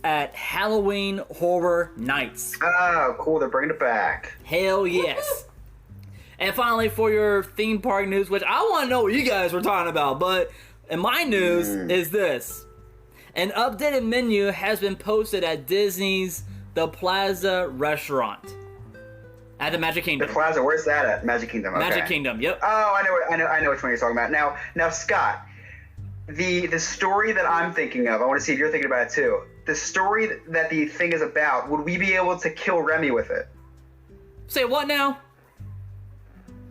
at Halloween Horror Nights. Oh, cool. They're bringing it back. Hell yes. And finally, for your theme park news, which I want to know what you guys were talking about, but in my news is this. An updated menu has been posted at Disney's The Plaza restaurant at the Magic Kingdom. The Plaza, where's that at? Magic Kingdom. Okay. Magic Kingdom, yep. Oh, I know which one you're talking about. Now, Scott, the story that I'm thinking of, I want to see if you're thinking about it too. The story that the thing is about, would we be able to kill Remy with it? Say what now?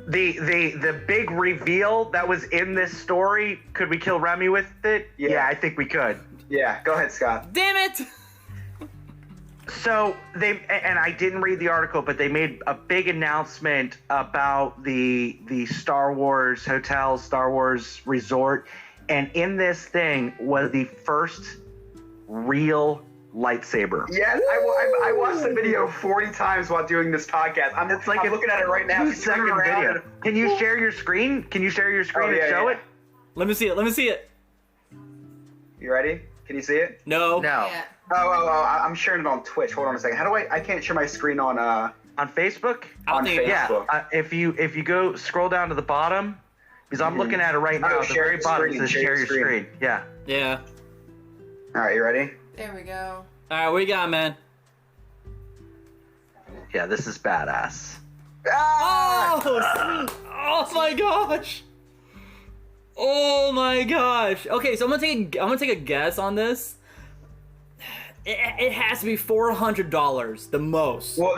The big reveal that was in this story, could we kill Remy with it? Yeah, I think we could. Yeah, go ahead, Scott. Damn it! So and I didn't read the article, but they made a big announcement about the Star Wars hotel, Star Wars resort, and in this thing was the first real lightsaber. Yes, I watched the video 40 times while doing this podcast. I'm looking at it right now. 2-second video. Can you share your screen? Can you share your screen and show it? Let me see it. You ready? Can you see it? No. Yeah. Oh, I'm sharing it on Twitch. Hold on a second. How do I can't share my screen on Facebook? On Facebook. Yeah. If you go scroll down to the bottom, because I'm looking at it right now, at the very bottom it says share your screen. Yeah. Yeah. All right, you ready? There we go. All right, what you got, man? Yeah, this is badass. Oh my gosh! Oh my gosh! Okay, so I'm gonna take a guess on this. It has to be $400, the most. Well,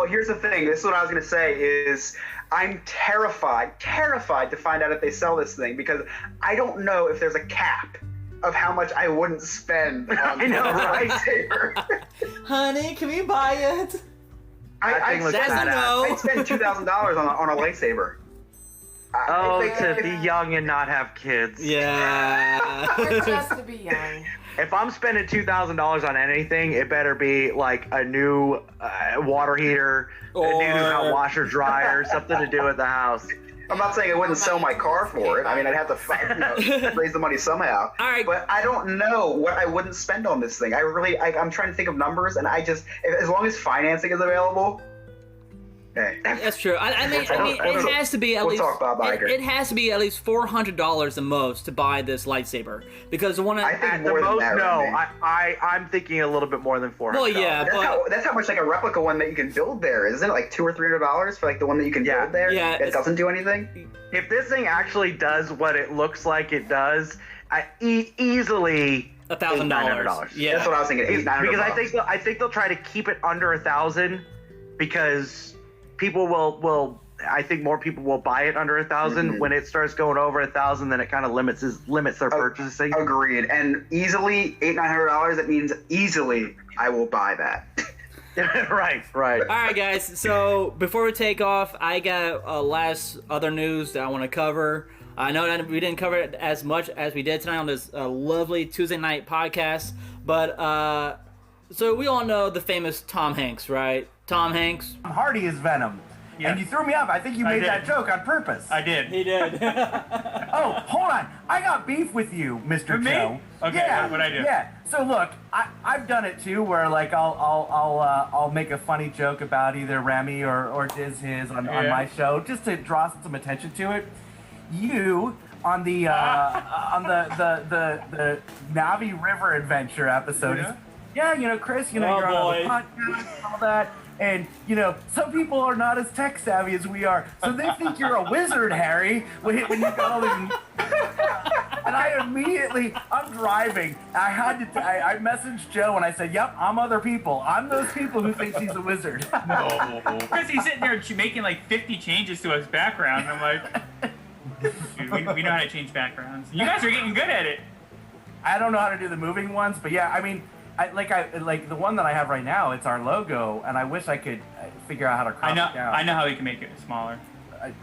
here's the thing. This is what I was gonna say. Is I'm terrified to find out if they sell this thing, because I don't know if there's a cap of how much I wouldn't spend on I know, right? lightsaber. Honey, can we buy it? I'd spend $2,000 on a lightsaber. To be young and not have kids. Yeah. Just to be young. If I'm spending $2,000 on anything, it better be like a new water heater, a new hot washer dryer, something to do with the house. I'm not saying I wouldn't sell my car for it. I mean, I'd have to raise the money somehow. All right. But I don't know what I wouldn't spend on this thing. I'm trying to think of numbers, and as long as financing is available. Hey. That's true. I mean, it has to be at least. Talk Bob Iger. It has to be at least $400 the most to buy this lightsaber, because the one I think more than that. No, I'm thinking a little bit more than $400. Well, yeah, that's how much like a replica one that you can build there, isn't it? Like $200 or $300 for like the one that you can build there. Yeah, it doesn't do anything. If this thing actually does what it looks like it does, easily $1,000. Yeah, that's what I was thinking. $800-900. Because I think they'll try to keep it under 1,000, because people will. I think more people will buy it under 1,000. Mm-hmm. When it starts going over 1,000, then it kind of limits their purchasing. Agreed. And easily $800-900. That means easily I will buy that. Right. All right, guys. So before we take off, I got last other news that I want to cover. I know that we didn't cover it as much as we did tonight on this lovely Tuesday night podcast, but so we all know the famous Tom Hanks, right? Tom Hanks. Hardy is Venom. Yeah. And you threw me off. I think you made that joke on purpose. I did. He did. Oh, hold on. I got beef with you, Mr. With Joe. me? Okay, yeah, what'd I do? Yeah. So look, I've done it too, where like I'll make a funny joke about either Remy or Diz his on my show, just to draw some attention to it. You on the Navi River Adventure episode. Chris, you're on the podcast and all that. And, some people are not as tech savvy as we are. So they think you're a wizard, Harry, when you got all these... And I'm driving. I messaged Joe and I said, yep, I'm other people. I'm those people who think she's a wizard. No. Chris, he's sitting there making like 50 changes to his background. And I'm like, dude, we know how to change backgrounds. You guys are getting good at it. I don't know how to do the moving ones, but yeah, I mean... I like the one that I have right now. It's our logo, and I wish I could figure out how to crop it down. I know how we can make it smaller.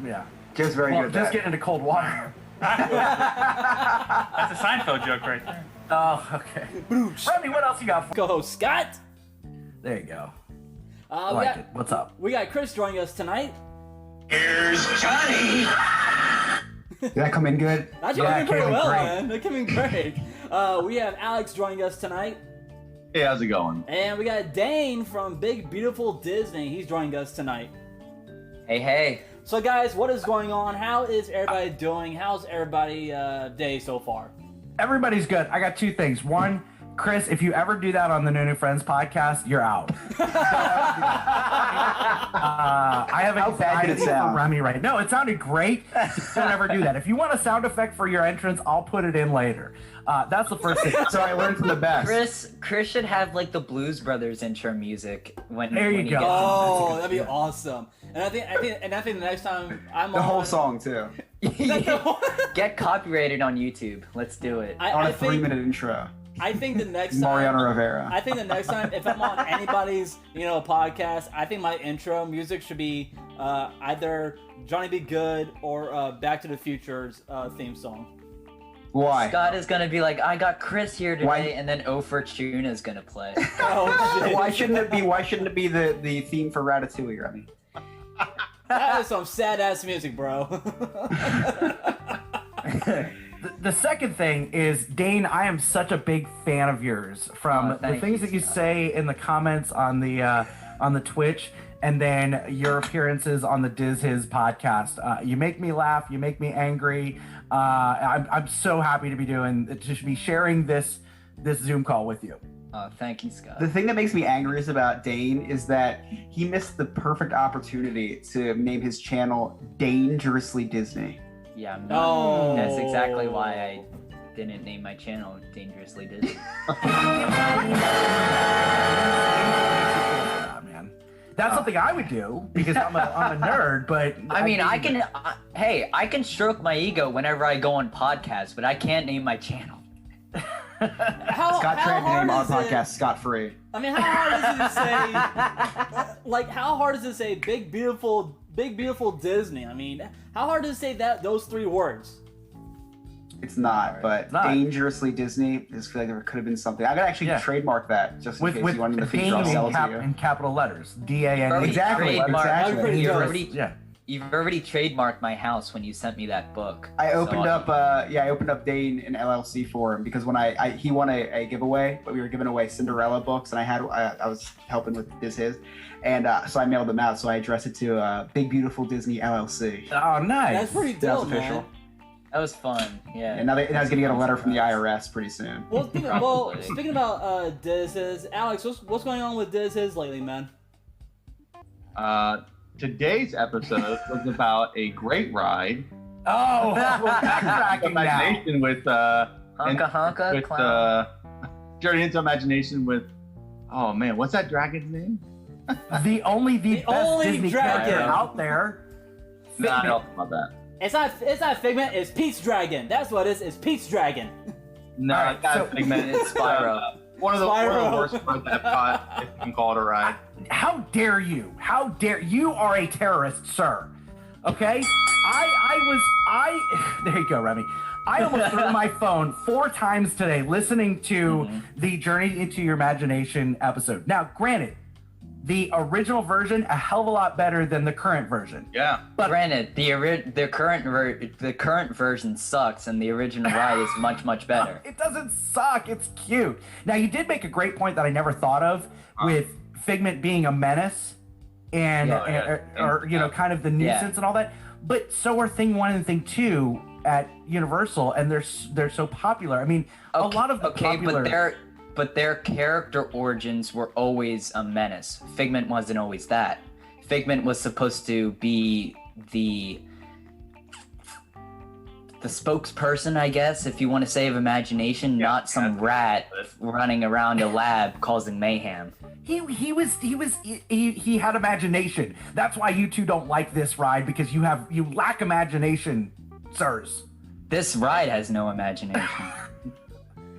Yeah, Just very good. Just get into cold water. That's a Seinfeld joke right there. Oh, okay. Remy, what else you got? Co-host Scott. There you go. I like it. What's up? We got Chris joining us tonight. Here's Johnny. Did that come in good? That's coming in pretty well, man. That came in great. We have Alex joining us tonight. Hey, how's it going? And we got Dane from Big Beautiful Disney. He's joining us tonight. Hey. So guys, what is going on? How is everybody doing? How's everybody day so far? Everybody's good. I got two things. One, Chris, if you ever do that on the New Friends podcast, you're out. I have How bad did it sound? Remy right. No, it sounded great. Don't ever do that. If you want a sound effect for your entrance, I'll put it in later. That's the first thing. So I learned from the best. Chris should have like the Blues Brothers intro music when. There you when he go. gets on. Oh, that'd be awesome. And I think the next time I'm The on whole song too. Get copyrighted on YouTube. Let's do it. On I a think 3-minute intro. I think the next time Mariano Rivera. I think the next time if I'm on anybody's podcast, I think my intro music should be either Johnny Be Good or Back to the Future's theme song. Why? Scott is gonna be like, I got Chris here today, Why- and then O for Tune is gonna play. Oh shit! Why shouldn't it be the theme for Ratatouille, Remy? That is some sad ass music, bro. The second thing is, Dane, I am such a big fan of yours from Oh, the thank things you, that you Scott. say in the comments on the Twitch, and then your appearances on the Diz His podcast. You make me laugh. You make me angry. I'm so happy to be sharing this Zoom call with you. Oh, thank you, Scott. The thing that makes me angriest about Dane is that he missed the perfect opportunity to name his channel Dangerously Disney. Yeah, I'm Oh. That's exactly why I didn't name my channel Dangerously Disney. Man, that's something I would do because I'm a nerd. But I mean, I can stroke my ego whenever I go on podcasts, but I can't name my channel. Scott tried to name our podcast Scott Free. I mean, how hard is it to say? Like, how hard is it to say Big Beautiful Disney? I mean, how hard is it to say those 3 words? It's not, but not. Dangerously Disney. I just feel like there could have been something. I gotta actually trademark that just in case with you want in the future. Dane I'll sell it to you. in capital letters, DANE. Exactly. Exactly. Yeah. You've already trademarked my house when you sent me that book. I opened So I opened up Dane an LLC for him because when he won a giveaway, but we were giving away Cinderella books, and I was helping with His, and so I mailed them out. So I addressed it to Big Beautiful Disney LLC. Oh, nice. That's pretty That was dope, official. man. That was fun. Yeah. And now I was gonna get a letter from the IRS pretty soon. Well, speaking about Diz's, Alex, what's going on with Diz's lately, man? Today's episode was about a great ride. Oh, we're backtracking now. Imagination with Honka with clown. Journey into Imagination with, oh man, what's that dragon's name? The only best Disney dragon character out there. Nah, I don't know about that. It's not Figment. It's Pete's Dragon. That's what it is. It's Pete's Dragon. No, All right, it's not so- a Figment. It's Spyro. One of the Spyro. worst rides at Epcot, if you can call it a ride. How dare you? How dare you? Are a terrorist, sir. Okay? There you go, Remy. I almost threw my phone 4 times today listening to the Journey into Your Imagination episode. Now, granted, the original version a hell of a lot better than the current version. Yeah. But Granted, the current version sucks, and the original ride is much better. it doesn't suck. It's cute. Now, you did make a great point that I never thought of with Figment being a menace and or kind of the nuisance and all that. But so are Thing 1 and Thing 2 at Universal, and they're so popular. I mean, a lot of the popular. But their character origins were always a menace. Figment wasn't always that. Figment was supposed to be the spokesperson, I guess, if you want to say, of imagination, not some rat running around a lab causing mayhem. He had imagination. That's why you two don't like this ride, because you lack imagination, sirs. This ride has no imagination.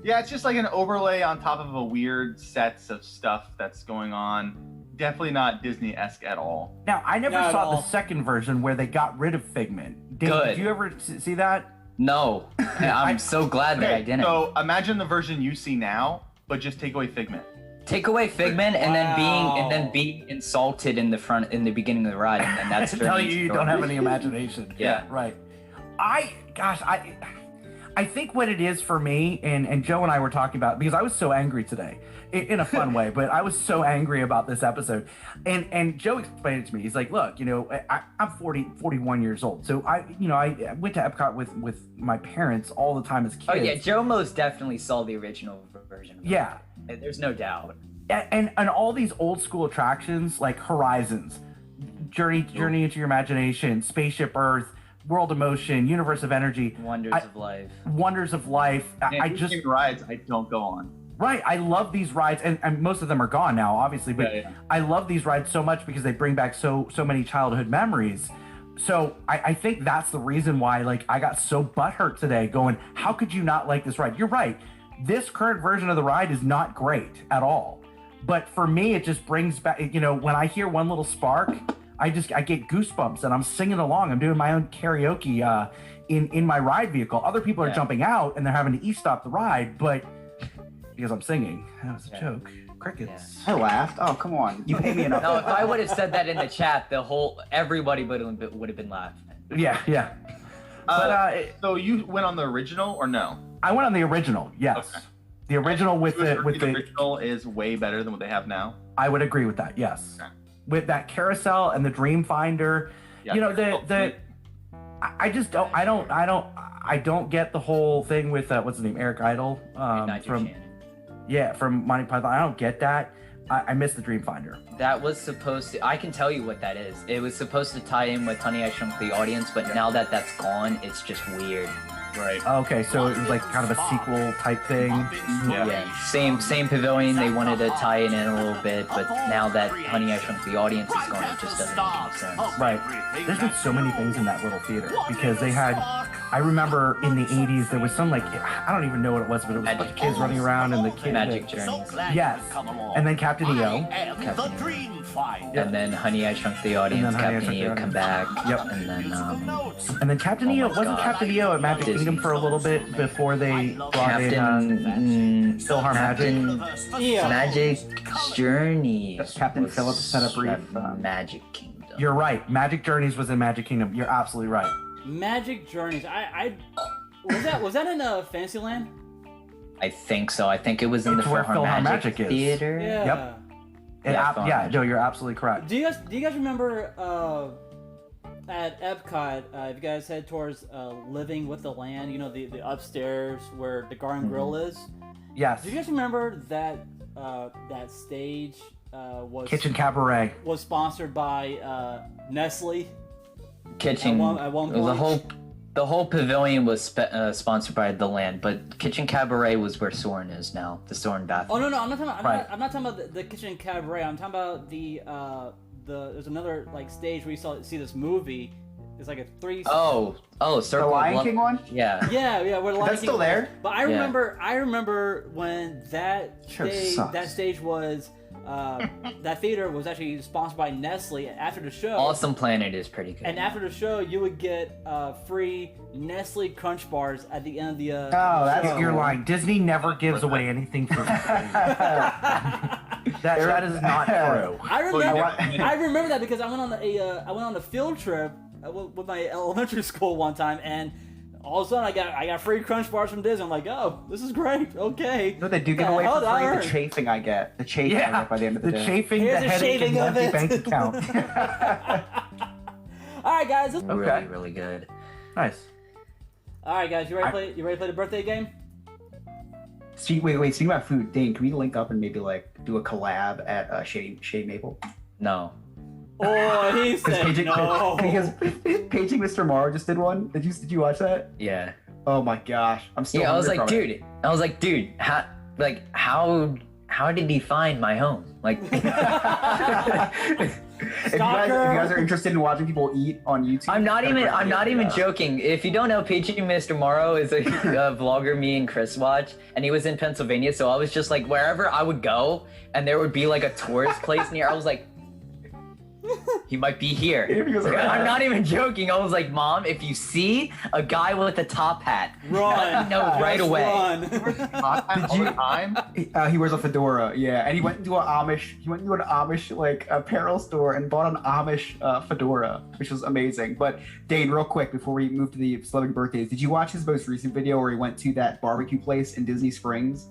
Yeah, it's just like an overlay on top of a weird sets of stuff that's going on. Definitely not Disney-esque at all. Now, I never Not at saw all. the second version where they got rid of Figment. Did Good. you ever see that? No, I'm so glad that I Okay, didn't. so imagine the version you see now, but just take away Figment. Take away Figment and then Wow. being insulted in the beginning of the ride, and then that's Tell you don't have any imagination. Yeah. Right. I think what it is for me, and Joe and I were talking about, because I was so angry today, in a fun way, but I was so angry about this episode. And Joe explained it to me. He's like, look, I'm 41 years old. So I went to Epcot with my parents all the time as kids. Oh yeah, Joe most definitely saw the original version of it. Yeah. There's no doubt. And all these old school attractions like Horizons, Journey into Your Imagination, Spaceship Earth, World of Motion, Universe of Energy, Wonders of Life. I just rides I don't go on. Right, I love these rides, and most of them are gone now, obviously. But Yeah. I love these rides so much because they bring back so many childhood memories. So I think that's the reason why, like, I got so butthurt today, going, how could you not like this ride? You're right. This current version of the ride is not great at all. But for me, it just brings back, when I hear one little spark, I get goosebumps and I'm singing along. I'm doing my own karaoke in my ride vehicle. Other people are jumping out and they're having to e-stop the ride, but because I'm singing, that was a joke. Crickets. I laughed. Oh, come on. You pay me enough. No, if I would have said that in the chat, everybody would have been laughing. Yeah. But so you went on the original or no? I went on the original. Yes. Okay. The original with the original is way better than what they have now. I would agree with that. Yes. Okay. With that carousel and the Dream Finder, Yeah, I don't get the whole thing with what's his name, Eric Idle from Monty Python. I don't get that. I miss the Dream Finder. That was supposed to. I can tell you what that is. It was supposed to tie in with Honey I Shrunk the Audience, but now that that's gone, it's just weird. Right. Okay, so it was like kind of a sequel type thing. Yeah. Same pavilion. They wanted to tie it in a little bit, but now that Honey I Shrunk the Audience is gone, it just doesn't make any sense. Right. There's been so many things in that little theater because they had. I remember in the 80s there was some I don't even know what it was, but it was a bunch of kids running around and the kids. Magic Journey. Yes. And then Captain EO. And then Honey I Shrunk the Audience. Captain EO come back. Yep. And then Captain EO wasn't Captain EO at Magic Kingdom for a little bit before they brought in Philhar Magic. Magic Journey. Captain Phillips set up Magic Kingdom. You're right. Magic Journeys was in Magic Kingdom. You're absolutely right. Magic Journeys. Was that in Fantasyland? I think so. I think it was in the Philhar Magic Theater. Yeah. Yep. No, you're absolutely correct. Do you guys remember at Epcot, if you guys head towards Living with the Land, the upstairs where the Garden Grill is? Yes. Do you guys remember that that stage was Kitchen Cabaret was sponsored by Nestle? Kitchen. At one point. The whole pavilion was sponsored by the land, but Kitchen Cabaret was where Soren is now, the Soren bathroom. Oh no, I'm not talking about. I'm not talking about the Kitchen Cabaret. I'm talking about the there's another stage where you see this movie. It's like a three. Oh, Circle the Lion King one. Yeah. Where the Lion That's King still there. But I remember when that stage was. That theater was actually sponsored by Nestle. After the show, Awesome Planet is pretty good. And after the show, you would get free Nestle Crunch bars at the end of the. You're lying. Disney never gives away anything for free. that is not true. I remember that because I went on a field trip with my elementary school one time, and all of a sudden I got free Crunch bars from Disney. I'm like, oh, this is great. Okay. No, they do give away for free the chafing I get. The chafing I get by the end of the day. The chafing, Here's the a headache, shaving and of the it. bank account. All right, guys. Really, really good. Nice. All right, guys. You ready to play the birthday game? Wait. Speaking about food, Dane, can we link up and maybe do a collab at Shea Maple? No. Oh, he said no. Because Paging Mr. Morrow just did one. Did you watch that? Yeah. Oh my gosh, I'm still. Yeah, I was like, dude, how did he find my home? Like, if you guys are interested in watching people eat on YouTube, I'm not even joking. If you don't know, Paging Mr. Morrow is a vlogger me and Chris watch, and he was in Pennsylvania, so I was just like, wherever I would go, and there would be like a tourist place near, I was like, He might be here. He was like, I'm not even joking. I was like, Mom, if you see a guy with a top hat, let me know right away. Run. All the time. He wears a fedora, yeah, and he went into an Amish like apparel store and bought an Amish fedora, which was amazing. But Dane, real quick before we move to the celebrity birthdays, did you watch his most recent video where he went to that barbecue place in Disney Springs?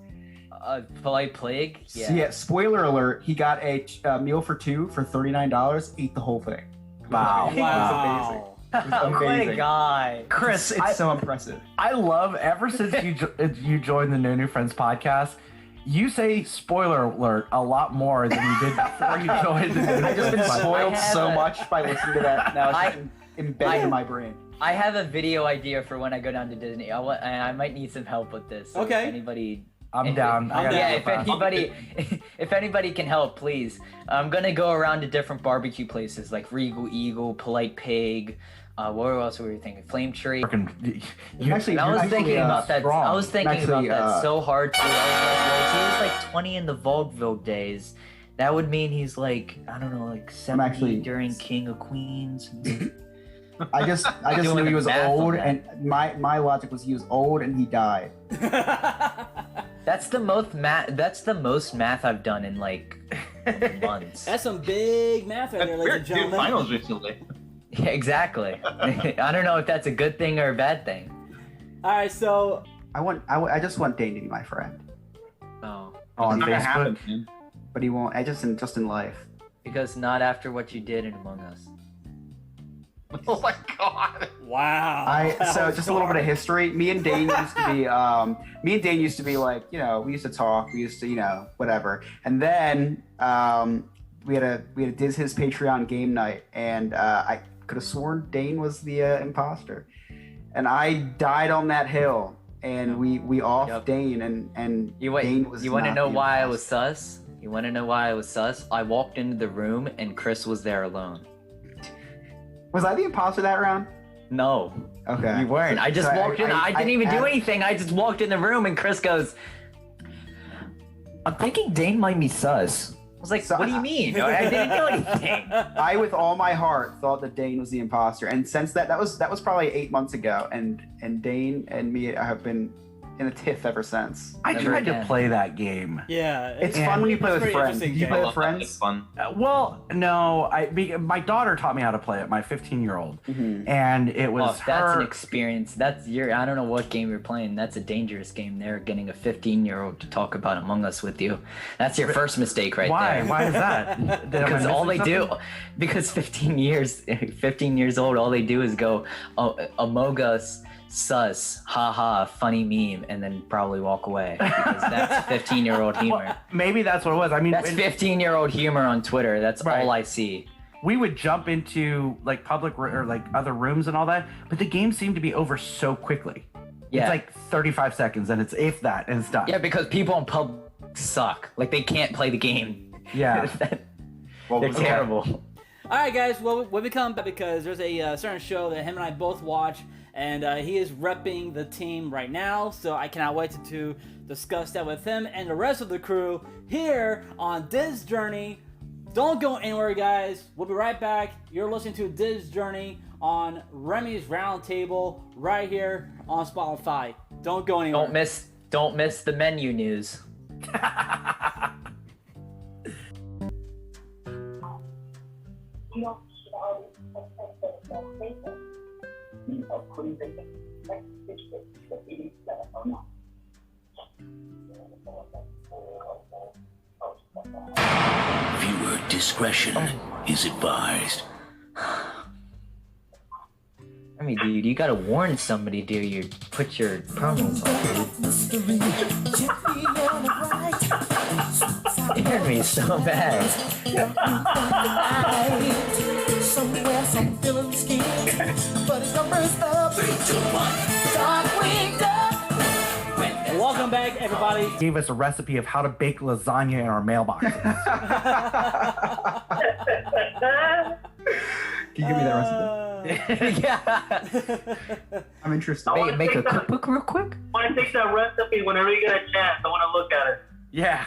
Polite Plague? Yeah. So, yeah, spoiler alert, he got a meal for two for $39, ate the whole thing. Wow. It was amazing. It was What a amazing. guy. Chris, It's so impressive. I love, ever since you joined the No New Friends podcast, you say spoiler alert a lot more than you did before you joined the No New I've just Friends been podcast. spoiled have so a- much by listening to that. Now it's just embedded in my brain. I have a video idea for when I go down to Disney. I might need some help with this. So Okay. If anybody... I'm down. I gotta Yeah, go fast. if anybody can help, please. I'm gonna go around to different barbecue places like Regal Eagle, Polite Pig. What else were we thinking? Flame Tree. You actually, And I was thinking about that. strong. I was thinking Actually, about that so hard too. I was like, well, he was like 20 in the vaudeville days. That would mean he's like, I don't know, like 70 actually- during King of Queens. I just Doing knew the he was math on old, that. and my logic was he was old and he died. That's the most math. That's the most math I've done in like months. That's some big math right there, ladies and Dude, gentlemen. finals recently. Yeah, exactly. I don't know if that's a good thing or a bad thing. All right, so I just want Dane to be my friend, Oh, On It's not gonna Facebook. happen, man. but he won't. I just in life. because not after what you did in Among Us. Oh my god. wow. So just a little bit of history. Me and Dane used to be like, you know, we used to talk. We used to, you know, whatever. And then we had a Diz his Patreon game night, and I could have sworn Dane was the imposter, and I died on that hill. And we offed Yep. Dane, and You Dane wait. was You want to not know the why I imposter. was sus? You want to know why I was sus? I walked into the room and Chris was there alone. Was I the imposter that round? No, Okay. you weren't. I just So walked in. I didn't even do anything. I just walked in the room and Chris goes, I'm thinking Dane might be sus. I was like, So what do you mean? I didn't do anything. I, with all my heart, thought that Dane was the imposter, and since that was probably 8 months ago, and Dane and me have been in a tiff ever since. I Never tried to again. play that game. Yeah, It's fun when you play it's with a pretty friends. interesting Did you play game. with friends? It's fun. Well, no, my daughter taught me how to play it, my 15-year-old. Mhm. And it was Well, if that's her... an experience. That's your. I don't know what game you're playing. That's a dangerous game. They're getting a 15-year-old to talk about Among Us with you. That's your first mistake right Why? there. Why is that? Am I Because all they missing do, something? because 15 years old, all they do is go, oh, Among Us, sus, haha, funny meme, and then probably walk away. Because that's 15-year-old humor. Well, maybe that's what it was. I mean, That's 15-year-old humor on Twitter. That's Right. all I see. we would jump into like public or like other rooms and all that, but the game seemed to be over so quickly. Yeah. It's like 35 seconds and it's if that and it's done. Yeah, because people in pub suck. Like, they can't play the game. Yeah. They're terrible. All right, guys. Well, we come back because there's a certain show that him and I both watch, and he is repping the team right now. So I cannot wait to discuss that with him and the rest of the crew here on DizJourney. Don't go anywhere, guys. We'll be right back. You're listening to DizJourney on Remy's Roundtable right here on Spotify. Don't go anywhere. Don't miss the menu news. Viewer discretion is advised. I mean, dude, you gotta warn somebody, dude. You put your promos on, dude. It hurt me so bad. Somewhere, some feeling skin, but it's numbers up. 3, 2, 1. Dark winged up. Welcome back, everybody. Gave us a recipe of how to bake lasagna in our mailbox. Can you give me that recipe? Yeah. I'm interested. Make a cookbook real quick. I want to take that recipe whenever you get a chance. I want to look at it. Yeah.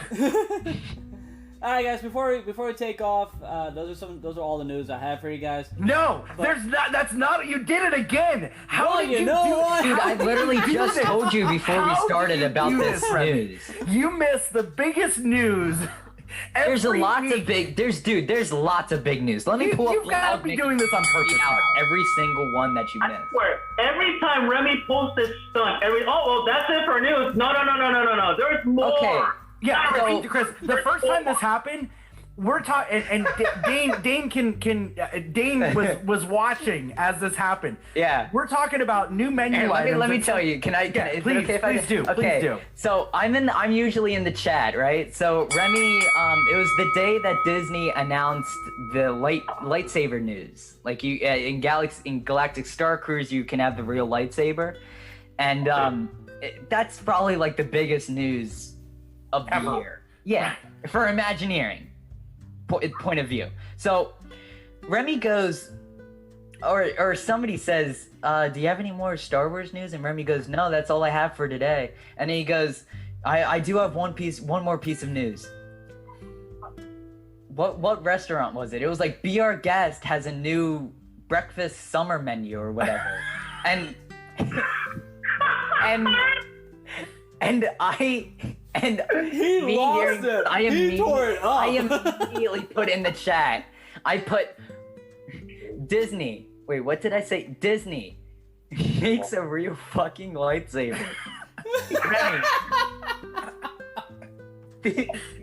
All right, guys. Before we take off, those are all the news I have for you guys. No, there's not. That's not. You did it again. How did you do what? Dude, I literally just told you before we How started did you about do this Remy? news. You missed the biggest news. There's every lots week. of big. There's lots of big news. Let me pull up. You've got to be doing this on purpose. Read out every single one that you I missed. swear, every time Remy posts this stunt, that's it for news. No. There's more. Okay. Yeah, So- Chris. The first time this happened, we're talking, and Dane was watching as this happened. Yeah. We're talking about new menu And items. let me tell you. Can I? Is it please, okay if I please do. Okay. Please do. So I'm usually in the chat, right? So Remy, it was the day that Disney announced the lightsaber news. Like you in Galactic Star Cruise, you can have the real lightsaber, and that's probably like the biggest news of the year. Yeah, for Imagineering point of view. So Remy goes, or somebody says, do you have any more Star Wars news? And Remy goes, no, that's all I have for today. And then he goes, I do have one more piece of news. What restaurant was it? It was like Be Our Guest has a new breakfast summer menu or whatever. and He lost it. He tore it up. I immediately put in the chat. I put Disney. Wait, what did I say? Disney makes a real fucking lightsaber.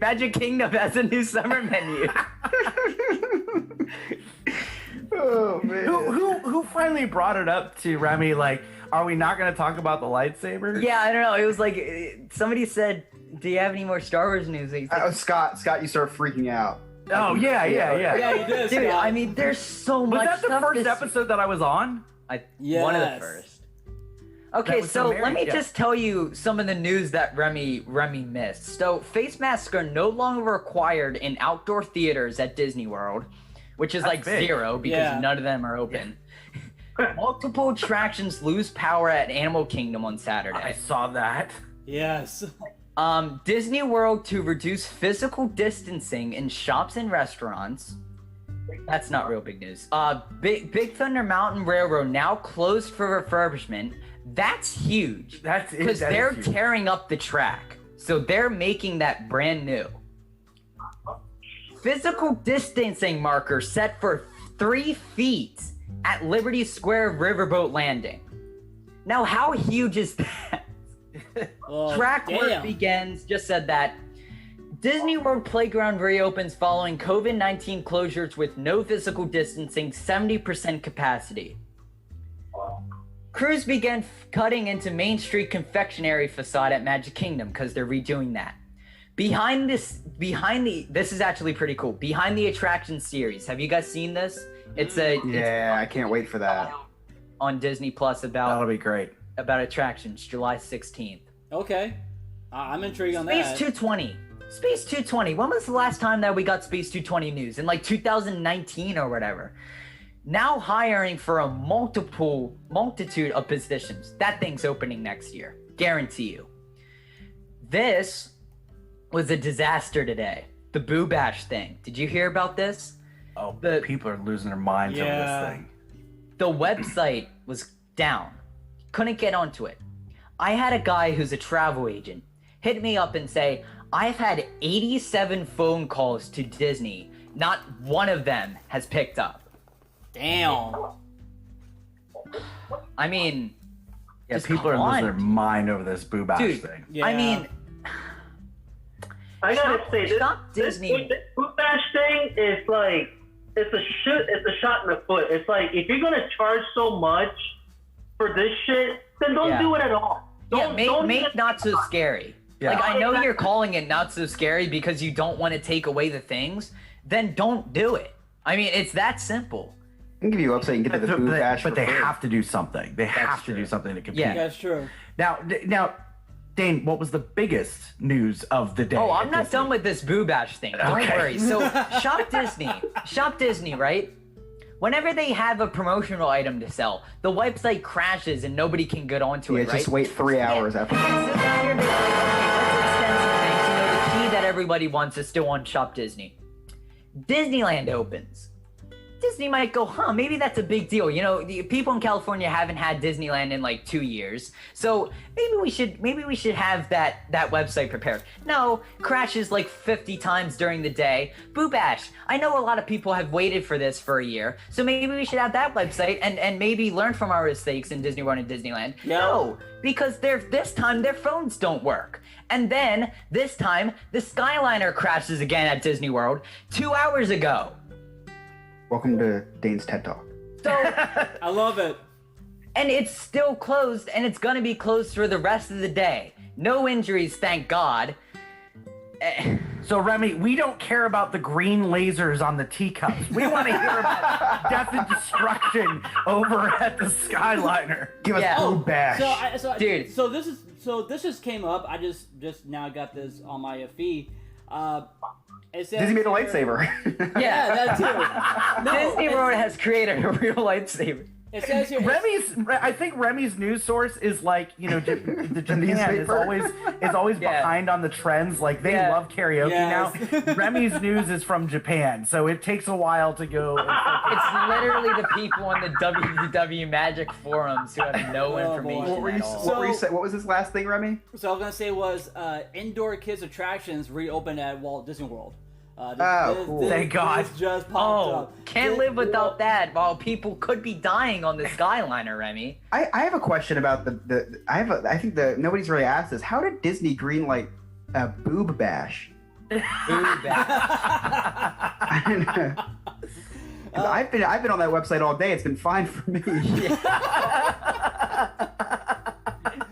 Magic Kingdom has a new summer menu. Oh man. Who finally brought it up to Remy? Like, are we not going to talk about the lightsaber? Yeah, I don't know. It was like somebody said, "Do you have any more Star Wars news?" He's like, Scott, you start freaking out. Oh yeah. Yeah, you did, dude. Scott. I mean, there's so Was much. that the stuff first this- episode that I was on? One of the Yes. first. Okay, was so the let me Mary- just tell you some of the news that Remy missed. So face masks are no longer required in outdoor theaters at Disney World, which is That's like big. 0 because Yeah. none of them are open. Multiple attractions lose power at Animal Kingdom on Saturday. I saw that. Yes. Disney World to reduce physical distancing in shops and restaurants. That's not real big news. Big Thunder Mountain Railroad now closed for refurbishment. That's huge. That's it. Because That is they're huge. tearing up the track. So they're making that brand new. Physical distancing marker set for 3 feet at Liberty Square Riverboat Landing. Now, how huge is that? Well, Track work damn. begins, just said that. Disney World Playground reopens following COVID-19 closures with no physical distancing, 70% capacity. Crews began cutting into Main Street confectionery facade at Magic Kingdom because they're redoing that. This is actually pretty cool. Behind the Attraction series. Have you guys seen this? It's I can't wait for that. on Disney Plus That'll be great. about attractions, July 16th. Okay. I'm intrigued on Space that. 220. Space 220. When was the last time that we got Space 220 news? In like 2019 or whatever. Now hiring for a multitude of positions. That thing's opening next year. Guarantee you. This was a disaster today. The Boo Bash thing. Did you hear about this? Oh, The- people are losing their minds over Yeah. this thing. The website was down. Couldn't get onto it. I had a guy who's a travel agent hit me up and say, I've had 87 phone calls to Disney. Not one of them has picked up. Damn. I mean, Yeah, just people are come losing their on. mind over this Boo Bash Dude, thing. Yeah. I mean, I gotta say, this Disney. Boot Bash thing is like, it's a shot in the foot. It's like, if you're gonna charge so much for this shit, then don't Yeah. do it at all. Don't make not so scary. Yeah. Like, I know you're calling it not so scary because you don't want to take away the things. Then don't do it. I mean, it's that simple. I can give you a website and get to the Boo Bash. But they for free. have to do something. They have to true. do something to compete. Yeah. That's true. Now, Dane, what was the biggest news of the day? Oh, I'm at not Disney? done with this Boo Bash thing. Don't Okay. worry. So, Shop Disney, right? Whenever they have a promotional item to sell, the website crashes and nobody can get onto Yeah, it, right? just wait 3 hours after. So then you're like, okay, let's extend some things. You know, the key that everybody wants is still on Shop Disney. Disneyland opens. Disney might go, maybe that's a big deal. You know, the people in California haven't had Disneyland in like 2 years. So maybe we should have that website prepared. No, crashes like 50 times during the day. Boo Bash. I know a lot of people have waited for this for a year. So maybe we should have that website and maybe learn from our mistakes in Disney World and Disneyland. Yeah. No, because this time their phones don't work. And then this time the Skyliner crashes again at Disney World 2 hours ago. Welcome to Dane's TED Talk. So I love it. And it's still closed, and it's gonna be closed for the rest of the day. No injuries, thank God. So Remy, we don't care about the green lasers on the teacups. We want to hear about death and destruction over at the Skyliner. Give us Boo Bash. Dude. So this just came up. I just now got this on my feed. It says Disney made a here- lightsaber. Yeah, that too. No, Disney it's- World has created a real lightsaber. It says here. I think Remy's news source is like, you know, the Japan is newspaper. always behind on the trends. Like they love karaoke now. Remy's news is from Japan, so it takes a while to go. It's literally the people on the WW Magic forums who have no information What were you at all. saying? What was this last thing, Remy? So I was gonna say was indoor kids attractions reopened at Walt Disney World. Cool. Thank God. This just popped up. Can't live without that. While people could be dying on the Skyliner, Remy. I have a question about I think nobody's really asked this. How did Disney greenlight a Boob Bash? Boo Bash. I don't know. 'Cause I've been on that website all day. It's been fine for me.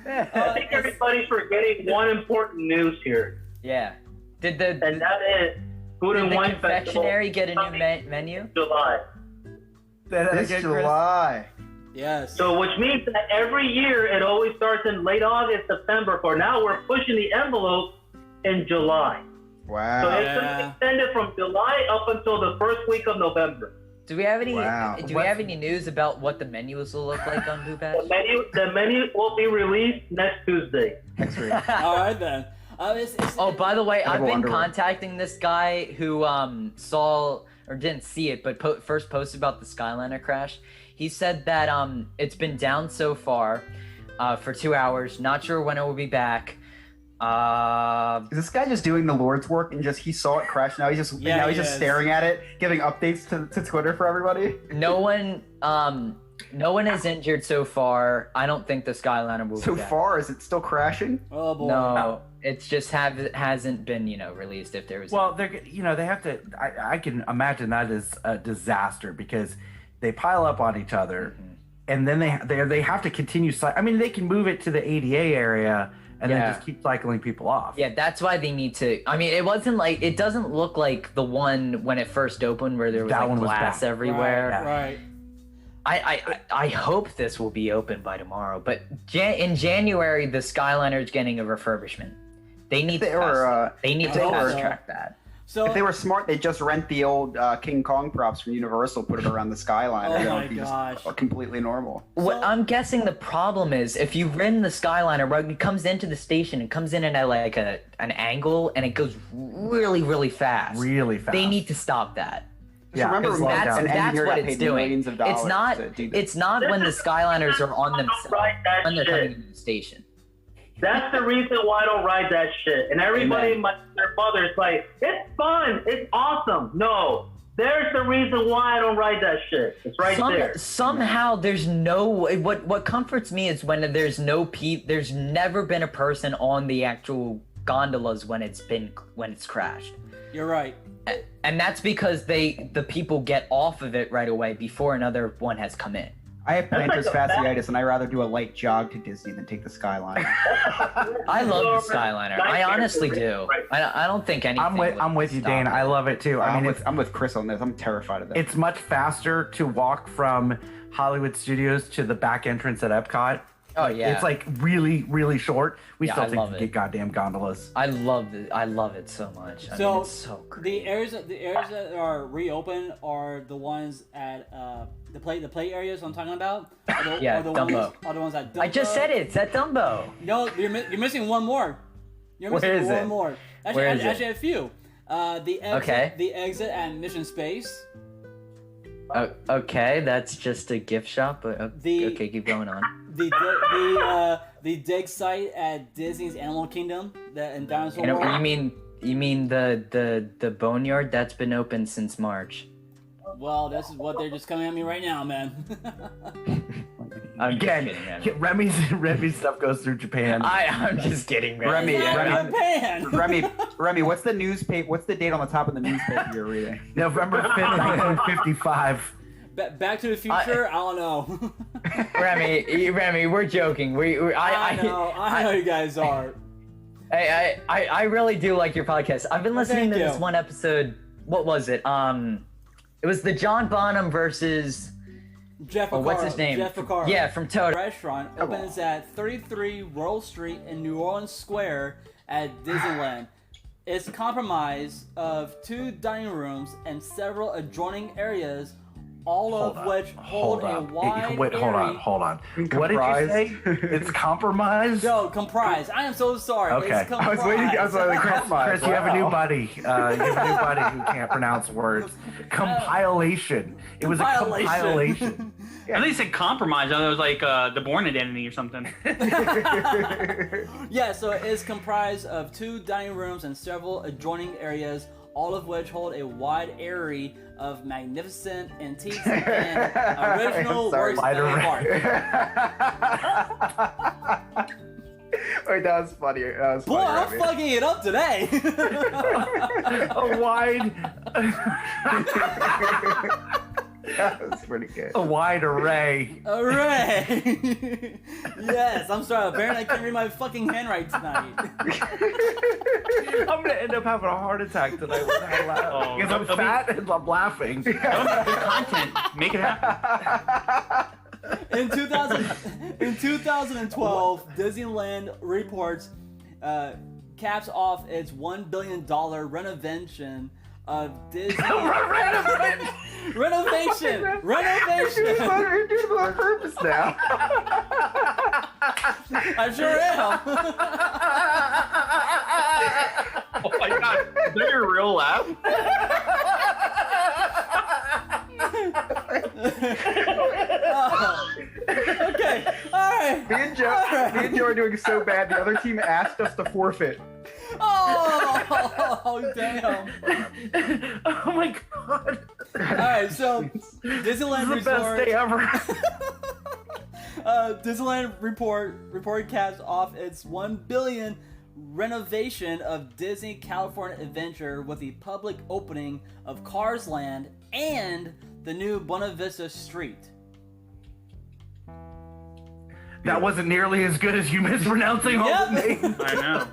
I think everybody's forgetting one important news here. Yeah. And that is Food Did and the Wine Festival confectionery get a new menu? July. This July. Yes. So which means that every year it always starts in late August, September. For now, we're pushing the envelope in July. Wow. So it's extended from July up until the first week of November. Do we have any? Wow. Do we have any news about what the menus will look like on Boo Bash? The menu will be released next Tuesday. Next week. All right then. Oh, by the way, I've been underwear. contacting this guy who saw or didn't see it, but first posted about the Skyliner crash. He said that it's been down so far for 2 hours. Not sure when it will be back. Is this guy just doing the Lord's work and he saw it crash? Now he's just staring at it, giving updates to Twitter for everybody. No one is injured so far. I don't think the Skyliner will So be back. far, is it still crashing? Oh boy. No, it's just hasn't been released. If there was Well, they have to. I can imagine that is a disaster because they pile up on each other, and then they have to continue. I mean, they can move it to the ADA area and then just keep cycling people off. Yeah, that's why they need to. I mean, it doesn't look like the one when it first opened where there was That like one was glass bad. everywhere. Right. I hope this will be open by tomorrow. But in January, the Skyliner is getting a refurbishment. They need to fast track that. So if they were smart, they'd just rent the old King Kong props from Universal, put it around the Skyliner. Oh and it my would be gosh. just completely normal. What I'm guessing the problem is if you rent the Skyliner, right, it comes into the station, it comes in at like an angle, and it goes really, really fast. Really fast. They need to stop that. Just remember, slow that's, down. That's what it's doing. Millions of dollars It's not. to do this. It's not when the Skyliners are on themselves when they're coming into the station. That's the reason why I don't ride that shit. And everybody, their mother is like, it's fun, it's awesome. No, there's the reason why I don't ride that shit. It's right there. Somehow there's no. What comforts me is when there's there's never been a person on the actual gondolas when it's crashed. You're right. And that's because the people get off of it right away before another one has come in. I have plantar fasciitis, and I'd rather do a light jog to Disney than take the Skyliner. I love the Skyliner. I honestly do. I don't think anything. I'm with you, Dane. I love it too. I'm with Chris on this. I'm terrified of that. It's much faster to walk from Hollywood Studios to the back entrance at Epcot. Oh yeah, it's like really, really short. We I still love think it. get goddamn gondolas. I love it so much. I mean, it's so great. The areas that are reopened are the ones at the play areas I'm talking about. Yeah, Dumbo. Are the ones at Dumbo. I just said it. It's at Dumbo. No, you're missing one more. You're Where missing is one it? more. Where is Actually, it? a few. The exit, Okay. The exit at Mission Space. Okay, that's just a gift shop. But okay, keep going on. The dig site at Disney's Animal Kingdom, that in Dinosaur You World. mean the boneyard that's been open since March? Well, this is what they're just coming at me right now, man. I'm Again, just kidding, man. Remy's stuff goes through Japan. I'm just kidding, man. Remy, what's the newspaper? What's the date on the top of the newspaper you're reading? November 5th, 1955. Back to the Future. I don't know. Remy, we're joking. I know you guys are. I really do like your podcast. I've been listening to Thank this you. one episode. What was it? It was the John Bonham versus Jeff oh, what's his name? Jeff Picaro. Yeah, from Toad. The restaurant opens at 33 Royal Street in New Orleans Square at Disneyland. It's comprised of 2 dining rooms and several adjoining areas, all of which hold a wide Hold on. What did you say? It's compromised? No, comprised. I am so sorry. Okay. It's comprised. Chris, you have a new buddy. You have a new buddy who can't pronounce words. Compilation. It was a compilation. At least it compromised. It was like the Born Identity or something. Yeah, so it is comprised of 2 dining rooms and several adjoining areas, all of which hold a wide array of magnificent antiques and original works of art. Wait, that was funny. That was Boy, funny, I'm fucking it up today. A wide. That was pretty good. A wide array. Array. Yes, I'm sorry. Apparently, I can't read my fucking handwriting tonight. I'm gonna end up having a heart attack tonight when I laugh. Because I'm fat and I'm laughing. Good content. Make it happen. In 2012, Disneyland reports caps off its $1 billion renovation of Disney. Renovation. You're doing it on purpose now. I sure am. Oh my god. Is that your real laugh? Okay, alright. Me and Joe are doing so bad. The other team asked us to forfeit. Oh, damn. Oh my god. Alright, so Disneyland This is the best day ever. Disneyland report caps off its $1 billion renovation of Disney California Adventure with the public opening of Cars Land and the new Buena Vista Street. That wasn't nearly as good as you mispronouncing all the names. I know.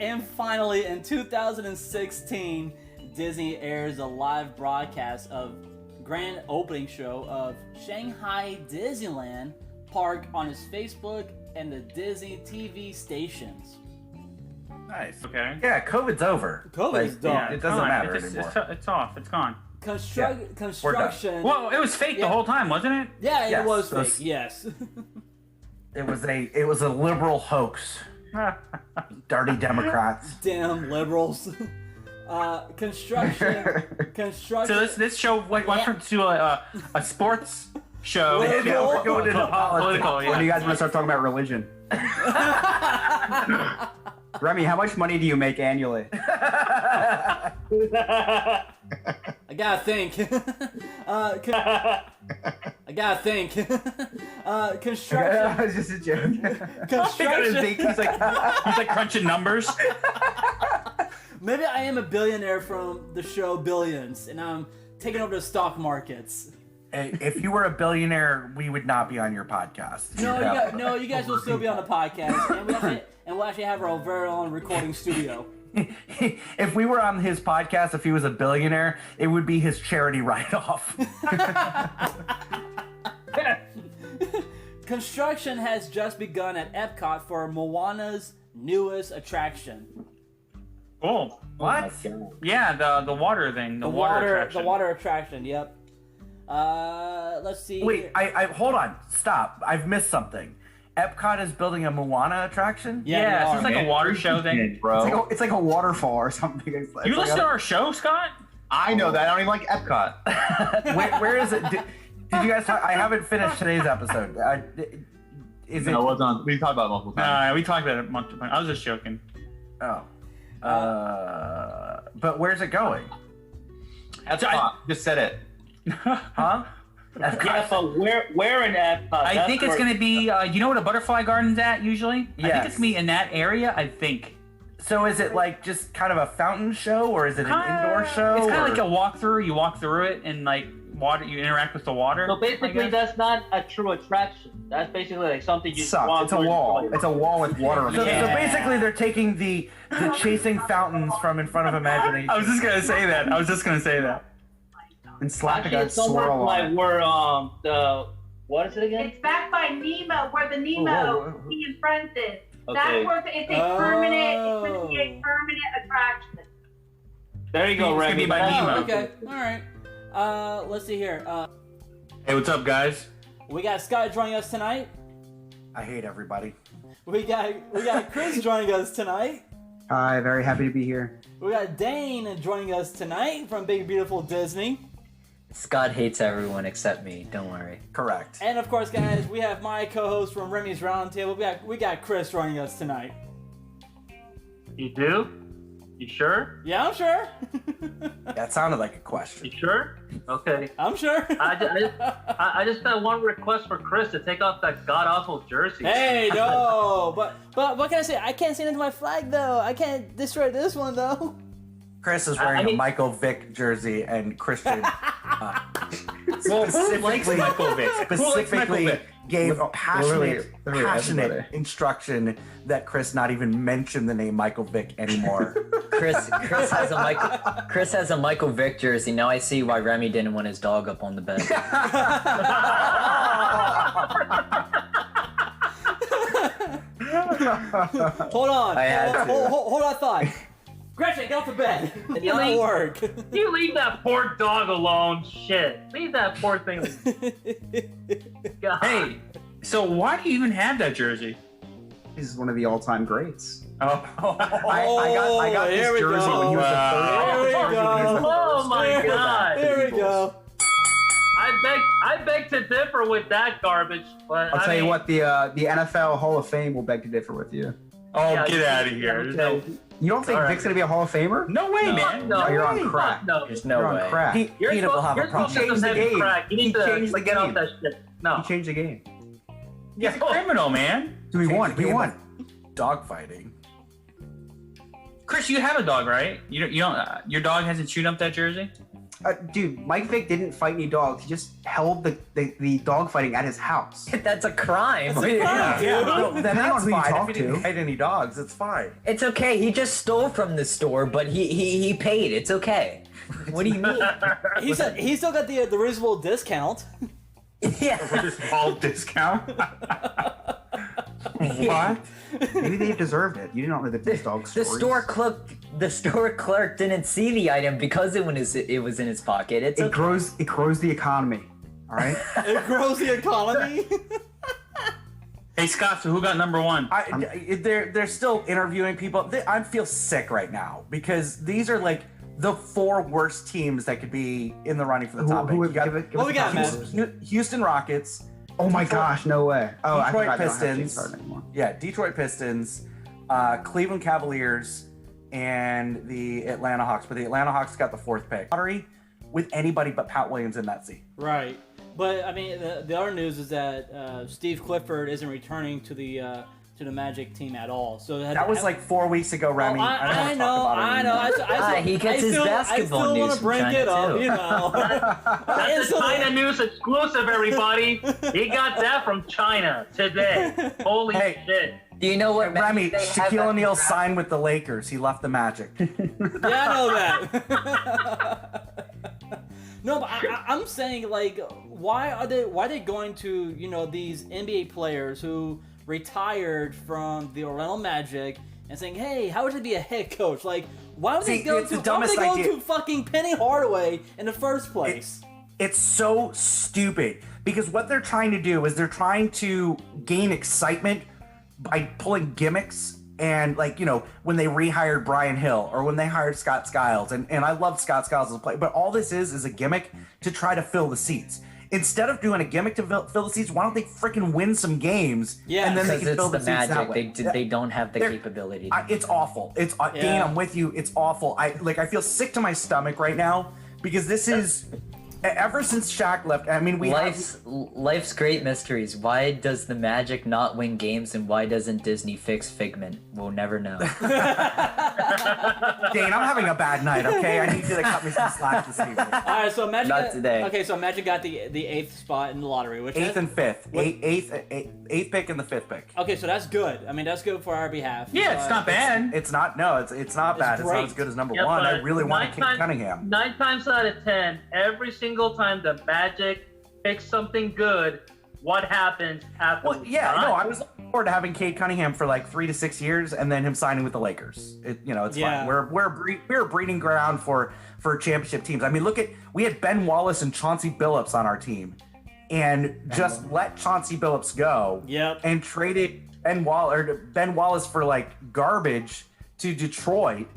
And finally, in 2016, Disney airs a live broadcast of grand opening show of Shanghai Disneyland Park on its Facebook and the Disney TV stations. Nice. Okay. Yeah, COVID's over. COVID's done. Yeah, It doesn't matter anymore. It's off. It's gone. Construction. Well, it was fake the whole time, wasn't it? Yeah, Yes, it was so fake. Yes. It was a liberal hoax. Dirty Democrats. Damn liberals. Construction. So this show went to a sports show. Yeah, we're going into Political. When do you guys want to start talking about religion? Remy, how much money do you make annually? I gotta think. I gotta think. Construction. It's just a joke. Construction. He's like crunching numbers. Maybe I am a billionaire from the show Billions, and I'm taking over the stock markets. If you were a billionaire, we would not be on your podcast. No, you guys will still be on the podcast, and we'll actually have our very own recording studio. If we were on his podcast, if he was a billionaire, it would be his charity write-off. Construction has just begun at Epcot for Moana's newest attraction. Cool. What? Yeah, the water thing. The water attraction. The water attraction. Yep. Let's see. Wait, I hold on. Stop. I've missed something. Epcot is building a Moana attraction? Yeah, it's just like a water show thing. bro. It's like a waterfall or something. It's You like listen to our show, Scott? I know that. I don't even like Epcot. Where is it? Did you guys talk? I haven't finished today's episode. Is it? No, it was on. We talked about it multiple times. No, we talked about it multiple times. I was just joking. Oh. But where's it going? Epcot. Just said it. Huh? Yeah, but where in Epcot? I think it's going to be, you know what a butterfly garden's at usually? I think Yes. it's going to be in that area, I think. So is it like just kind of a fountain show, or is it an indoor show? It's kind of or- like a walkthrough. You walk through it and like water. You interact with the water. So I basically, guess. that's not a true attraction. That's basically like something you Sucks. walk It's a through and wall. enjoy. It's a wall with water. So, Yeah. so basically, they're taking the chasing fountains from in front of imagination. I was just going to say that. And slapping Actually, a it's somewhere swirl like on it. where the what is it again? It's back by Nemo, where the Nemo whoa. He and Friends is. Okay. That's where it's a permanent. It's going to be a permanent attraction. There you go, It's gonna Remy. be by That's- Nemo. Okay, all right. Let's see here. Hey, what's up, guys? We got Scott joining us tonight. I hate everybody. We got Chris joining us tonight. Hi, very happy to be here. We got Dane joining us tonight from Big Beautiful Disney. Scott hates everyone except me. Don't worry. Correct. And of course, guys, we have my co-host from Remy's Roundtable. We got Chris joining us tonight. You do? You sure? Yeah, I'm sure. That sounded like a question. You sure? Okay. I'm sure. I just got one request for Chris to take off that god awful jersey. Hey, no, but what can I say? I can't say into my flag though. I can't destroy this one though. Chris is wearing a Michael Vick jersey, and Christian Likes Michael Vick. specifically gave Literally passionate everybody. instruction that Chris not even mention the name Michael Vick anymore. Chris has a Michael Vick jersey. Now I see why Remy didn't want his dog up on the bed. Hold on. I had to. Hold on, thought. Gretchen, get off the bed. It You don't leave- work. You leave that poor dog alone. Shit. Leave that poor thing. God. Hey, so why do you even have that jersey? He's one of the all-time greats. Oh, I got here this we jersey go. when he was There we the third. go. Oh my God. There we go. I beg to differ with that garbage. But I'll tell you what, the NFL Hall of Fame will beg to differ with you. Oh, Yeah, get out of here. There's no, You don't think All right. Vic's gonna be a Hall of Famer? no way, man. No, you're on crack. No. There's no You're on way. crack. You're Peanut will have a supposed problem. to the have game. crack. You He need to changed the get off game. that shit. No. He changed the game. He's a criminal, man. Dude, he won. He won. Dogfighting. Chris, you have a dog, right? You don't. Your dog hasn't chewed up that jersey. Dude, Mike Vick didn't fight any dogs. He just held the dog fighting at his house. That's a crime. That's a crime, dude. No, then Depending on that's who you fine. talk If he didn't to. fight any dogs, it's fine. It's okay. He just stole from the store, but he paid. It's okay. What do you mean? He still got the reasonable discount. Yeah. All discount. What? Maybe they deserved it. You didn't know this dog's The stories. store clerk didn't see the item because it was in his pocket. It's It okay. grows the economy. All right. It grows the economy. Hey, Scott. So who got number one? They're still interviewing people. I feel sick right now because these are like the four worst teams that could be in the running for the top. Who eight. You got What we got, man? Houston Rockets. Oh my Detroit- gosh, no way. Oh, Detroit I forgot they don't have James Pistons. Harden anymore. Yeah, Detroit Pistons, Cleveland Cavaliers, and the Atlanta Hawks. But the Atlanta Hawks got the fourth pick. Lottery with anybody but Pat Williams in that seat. Right. But I mean, the other news is that Steve Clifford isn't returning to the Magic team at all. So That was like 4 weeks ago, Remy. I know. He gets his basketball I still news want to from bring China, it up, too. you know. That's a China News exclusive, everybody. He got that from China today. Holy shit. Do you know what? Remy, they have Shaquille that- O'Neal signed with the Lakers. He left the Magic. Yeah, I know that. No, but I'm saying, like, why are they going to these NBA players who retired from the Orlando Magic and saying, hey, how would it be a head coach? Like, why would they go it's the to dumbest idea. fucking Penny Hardaway in the first place? It's so stupid because what they're trying to do is they're trying to gain excitement by pulling gimmicks. And when they rehired Brian Hill or when they hired Scott Skiles, and I love Scott Skiles as a player, but all this is a gimmick to try to fill the seats. Instead of doing a gimmick to fill the seats, why don't they freaking win some games? Yeah, and then they can fill the it's seats the that magic. way. They don't have the capability. It's awful. It's Dane, I'm with you. It's awful. I feel sick to my stomach right now because this is ever since Shaq left. I mean, life's great mysteries. Why does the Magic not win games, and why doesn't Disney fix Figment? We'll never know. Dane, I'm having a bad night. Okay, I need you to cut me some slack this evening. All right, so Magic. Not today. Okay, so Magic got the 8th spot in the lottery, which eighth and fifth, eighth pick and the 5th pick. Okay, so that's good. I mean, that's good for our behalf. Yeah, it's not bad. It's not. No, it's not bad. It's not as good as number one. I really want to kick Cunningham. 9 times out of 10, every single time the Magic picks something good, what happens afterwards? Well, yeah, no, I was looking forward to having Cade Cunningham for like 3 to 6 years, and then him signing with the Lakers. It's fine. We're breeding ground for championship teams. I mean, we had Ben Wallace and Chauncey Billups on our team, and just let Chauncey Billups go. Yep. And traded Ben Wallace for like garbage to Detroit,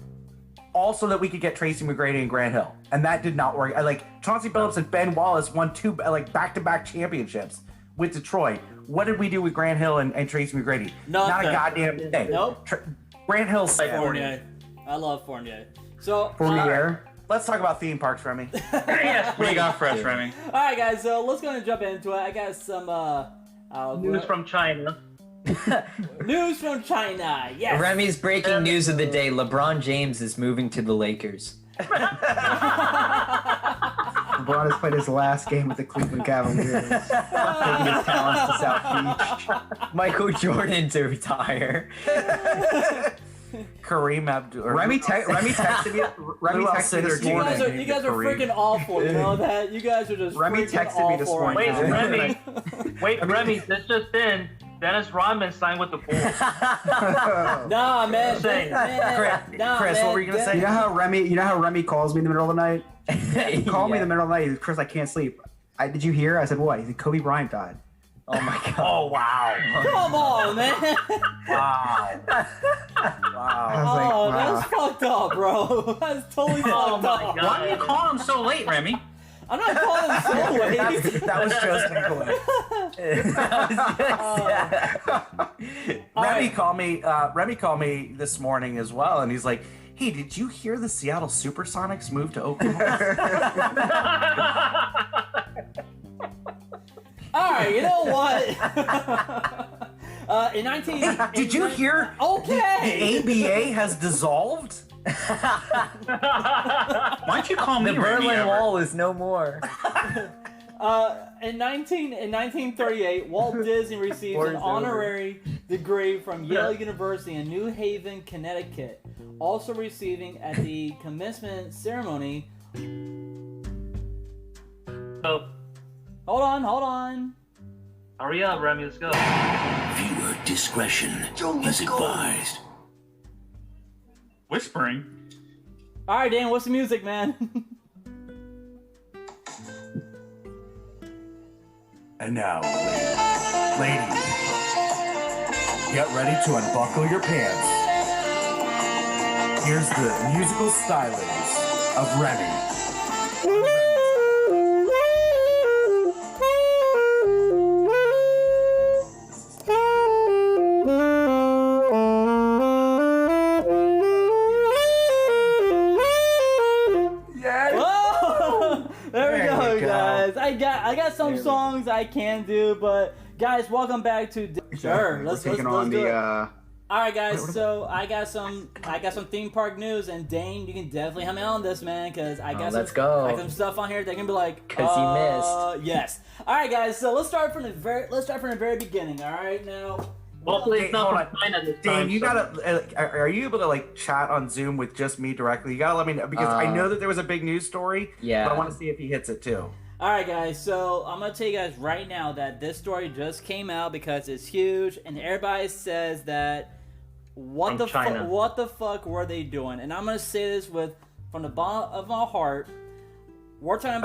also that we could get Tracy McGrady and Grant Hill, and that did not work. Chauncey Billups and Ben Wallace won 2 back-to-back championships with Detroit. What did we do with Grant Hill and Tracy McGrady? Not a goddamn thing. Nope. Grant Hill's Fournier. I love Fournier. So Fournier. Let's talk about theme parks, Remy. Yes, what do you got for us, Remy? All right, guys. So let's go and jump into it. I got some news from China. News from China. Yes. Remy's breaking news of the day: LeBron James is moving to the Lakers. LeBron has played his last game with the Cleveland Cavaliers, taking his talents to South Beach. Michael Jordan to retire. Kareem Abdul. Remy texted me. Remy texted me this morning. You guys are freaking awful. You know that? You guys are just Remy freaking texted me this awful morning. right now. Remy, this just in. Dennis Rodman signed with the Bulls. Nah, man. Chris, what were you gonna say? You know how Remy calls me in the middle of the night? He called me in the middle of the night. He said, Chris, I can't sleep. Did you hear? I said, what? He said, Kobe Bryant died. Oh my god. Oh wow. Come on, man. Wow. Oh, that's fucked up, bro. That's totally fucked up. Why do you call him so late, Remy? I'm not calling him so late. That was just Nicolette. Remy called me this morning as well, and he's like, hey, did you hear the Seattle Supersonics move to Oklahoma? All right, you know what? In 19... Did you hear? Okay. The ABA has dissolved? Why don't you call me The Remy Berlin ever? Wall is no more. In 1938, Walt Disney received an honorary degree from Yale University in New Haven, Connecticut. Also receiving at the commencement ceremony. Oh. Hold on. Hurry up, Remy, let's go. Viewer discretion is advised. Whispering. All right, Dan, what's the music, man? And now, ladies, get ready to unbuckle your pants. Here's the musical stylings of Remy. I got some songs I can do, but guys, welcome back to DizJourney. Let's do it. All right, guys. So I got some theme park news, and Dane, you can definitely help me on this, man, because I got some stuff on here that can be like, because you missed. Yes. All right, guys. So let's start from the very beginning. All right, now. Hopefully it's not from China this time. Dane, you gotta. Are you able to like chat on Zoom with just me directly? You gotta let me know because I know that there was a big news story. Yeah. But I want to see if he hits it too. Alright guys, so I'm gonna tell you guys right now that this story just came out because it's huge and everybody says that what the fuck were they doing? And I'm gonna say this from the bottom of my heart. We're talking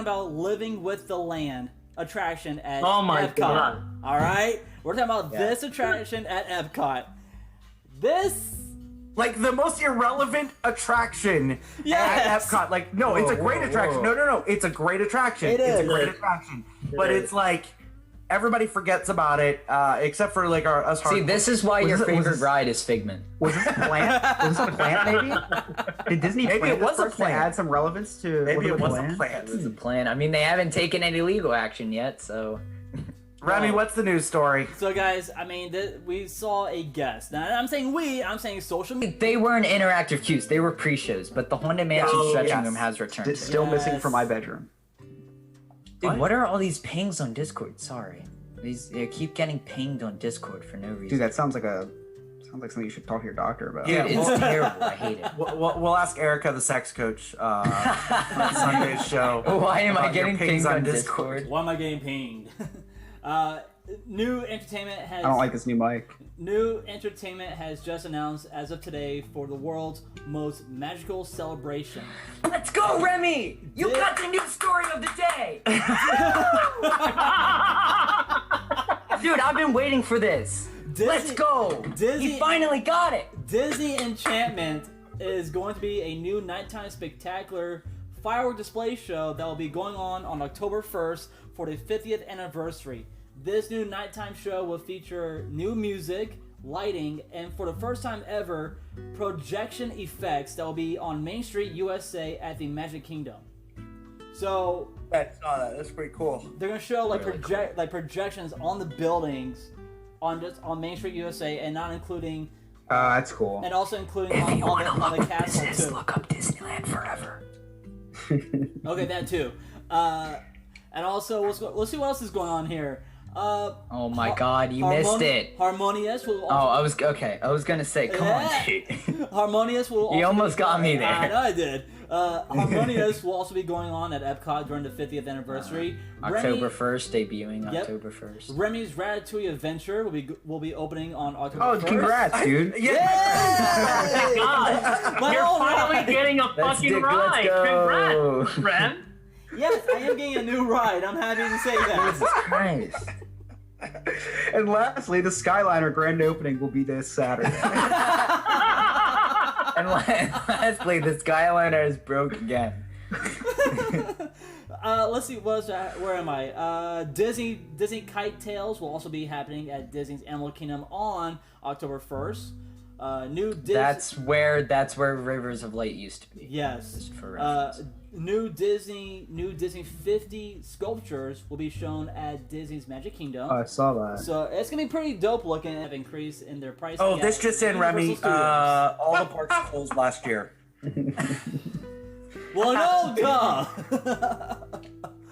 about living with the land. attraction at Oh my Epcot. God. All right, we're talking about this attraction at Epcot. This. Like the most irrelevant attraction at Epcot. Like, no, it's a great attraction. No, it's a great attraction. It's a great attraction. But it's like everybody forgets about it, except for like us. See, this is why your favorite ride is Figment. Was this a plant? Was this a plant? Maybe. Did Disney? Maybe plant it was this a first plant. to add some relevance to. Maybe it was plan? a plant. This is a plan. I mean, they haven't taken any legal action yet, so. Remy, what's the news story? So, guys, I mean, we saw a guest. Now, I'm saying social media. They weren't interactive queues. They were pre-shows, but the Haunted Mansion stretching room has returned. Still missing from my bedroom. Dude, what are all these pings on Discord? Sorry. They keep getting pinged on Discord for no reason. Dude, that sounds like something you should talk to your doctor about. Yeah, it's terrible. I hate it. We'll ask Erica, the sex coach, on Sunday's show. Why am I about your getting pings pinged on Discord? Why am I getting pinged? New entertainment has. I don't like this new mic. New entertainment has just announced as of today for the world's most magical celebration. Let's go, Remy! You got the new story of the day! Dude, I've been waiting for this. Let's go! He finally got it! Disney Enchantment is going to be a new nighttime spectacular firework display show that will be going on October 1st for the 50th anniversary. This new nighttime show will feature new music, lighting, and for the first time ever, projection effects that will be on Main Street, USA at the Magic Kingdom. So I saw that. That's pretty cool. they're gonna show like projections on the buildings on Main Street, USA, and not including. That's cool. And also including on the castle too. Look up Disneyland Forever. Okay, that too. And also, let's see what else is going on here. Oh my God, you missed it. Harmonious will. Also, I was gonna say, come on. Harmonious will. Also You almost got me there. I know I did. Harmonious will also be going on at Epcot during the 50th anniversary. October 1st, debuting October 1st. Remy's Ratatouille Adventure will be opening on October 1st. Oh, congrats, dude! Oh my God! You're finally getting a fucking ride. Congrats, Rem. Yes, I am getting a new ride. I'm happy to say that. Jesus Christ. And lastly, the Skyliner grand opening will be this Saturday. And lastly, the Skyliner is broke again. Let's see, where am I? Disney Kite Tales will also be happening at Disney's Animal Kingdom on October 1st. That's where Rivers of Light used to be. Yes. Just for reference. New Disney 50 sculptures will be shown at Disney's Magic Kingdom. Oh, I saw that. So it's gonna be pretty dope looking. Have increased in their pricing. Oh, this just in, Remy. All the parks closed last year. Well, no, duh.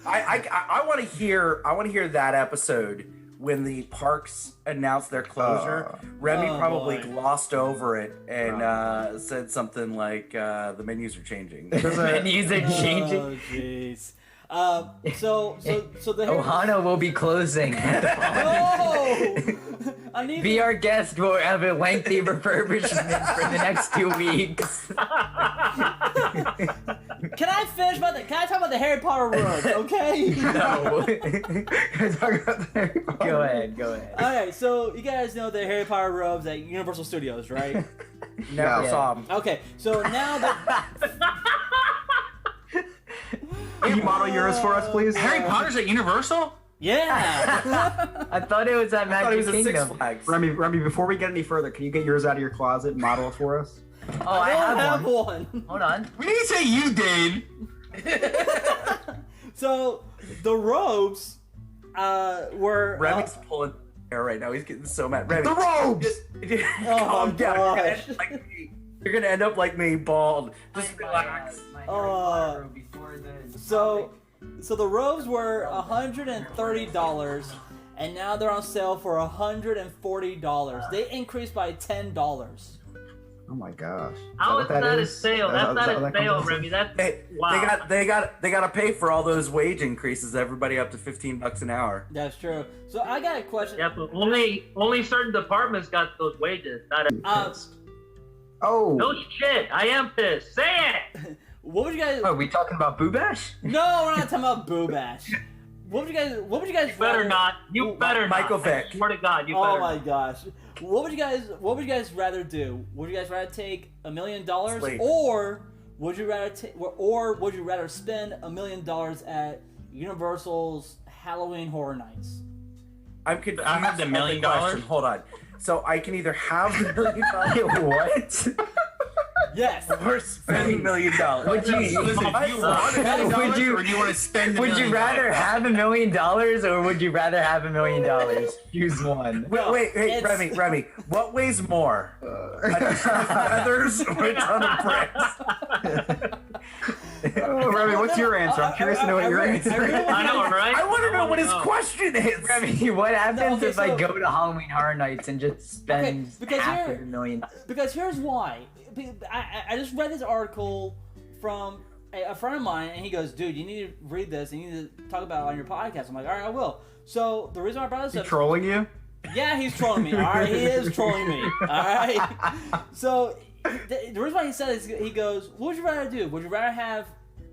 I want to hear that episode when the parks announced their closure. Remy probably glossed over it and said something like, "The menus are changing." Menus are changing. Oh, jeez. So the Ohana will be closing. I need Be our guest. We'll have a lengthy refurbishment for the next 2 weeks. Can I talk about the Harry Potter robes, okay? No. Go ahead. Okay, so you guys know the Harry Potter robes at Universal Studios, right? Never saw them. Okay, so now that Can you model yours for us, please? Harry Potter's at Universal? yeah. I thought it was at I thought it was Magic at Six Kingdom. Flags. Remy, before we get any further, can you get yours out of your closet and model it for us? Oh, I don't have one. Hold on. We didn't say you did. So the robes were Remy's pulling hair right now. He's getting so mad. Remy, The robes! Just calm down. You're gonna end up like me, bald. Just relax. So the robes were $130, and now they're on sale for $140. They increased by $10. Oh my gosh. How is that a is? sale? That's not a sale, comes- Remy. That's Hey, wow. they got to pay for all those wage increases. Everybody up to $15 an hour. That's true. So I got a question. Yeah, but only certain departments got those wages. Not Oh. no shit. I am pissed. Say it. What would you guys? Oh, are we talking about Boo Bash? No, we're not talking about Boo Bash. What would you guys better not. You better not. Michael Vick. I swear to God, you Oh better my not. gosh. What would you guys rather do? Would you guys rather take $1 million, Sleep. or would you rather spend $1 million at Universal's Halloween Horror Nights? I'm confused. I have the $1 million. Question. Hold on. So I can either have the $1 million. What? Yes. Or spend $1 million. Would you? Listen, do you want $1 million Would you- or do you want to spend $1 Would million? you rather have $1 million or would you rather have $1 million? Choose one. Wait, it's- Remy. What weighs more? A ton of feathers or a ton of bricks? Oh, Remy, what's your answer? I'm curious to know what your answer is. I know, right? I want to know what his know. question is. Remy, what happens okay, if I so- go to Halloween Horror Nights and just spend Okay, because half here- of $1 million? Because here's why. I just read this article from a friend of mine, and he goes, "Dude, you need to read this, and you need to talk about it on your podcast." I'm like, "All right, I will." So the reason I brought this He up, trolling you? yeah, he's trolling me. All right, he is trolling me. All right. So the reason why he said is, he goes, "What would you rather do? Would you rather have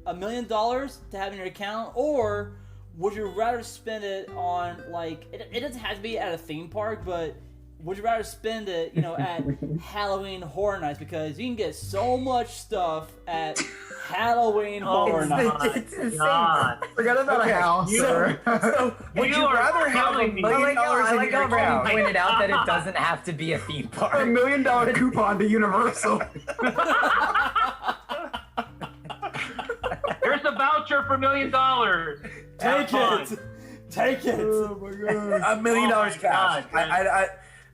$1 million to have in your account, or would you rather spend it on like it doesn't have to be at a theme park, but would you rather spend it, at Halloween Horror Nights, because you can get so much stuff at Halloween Horror Nights." It's insane. God. Forget about a house. So would you You are rather have killing $1 me. million I in like your how Remy account? pointed out that it doesn't have to be a theme $1 park. million coupon to Universal. Here's a voucher for $1 million. Take it. Take it. $1 million Oh my cash. God,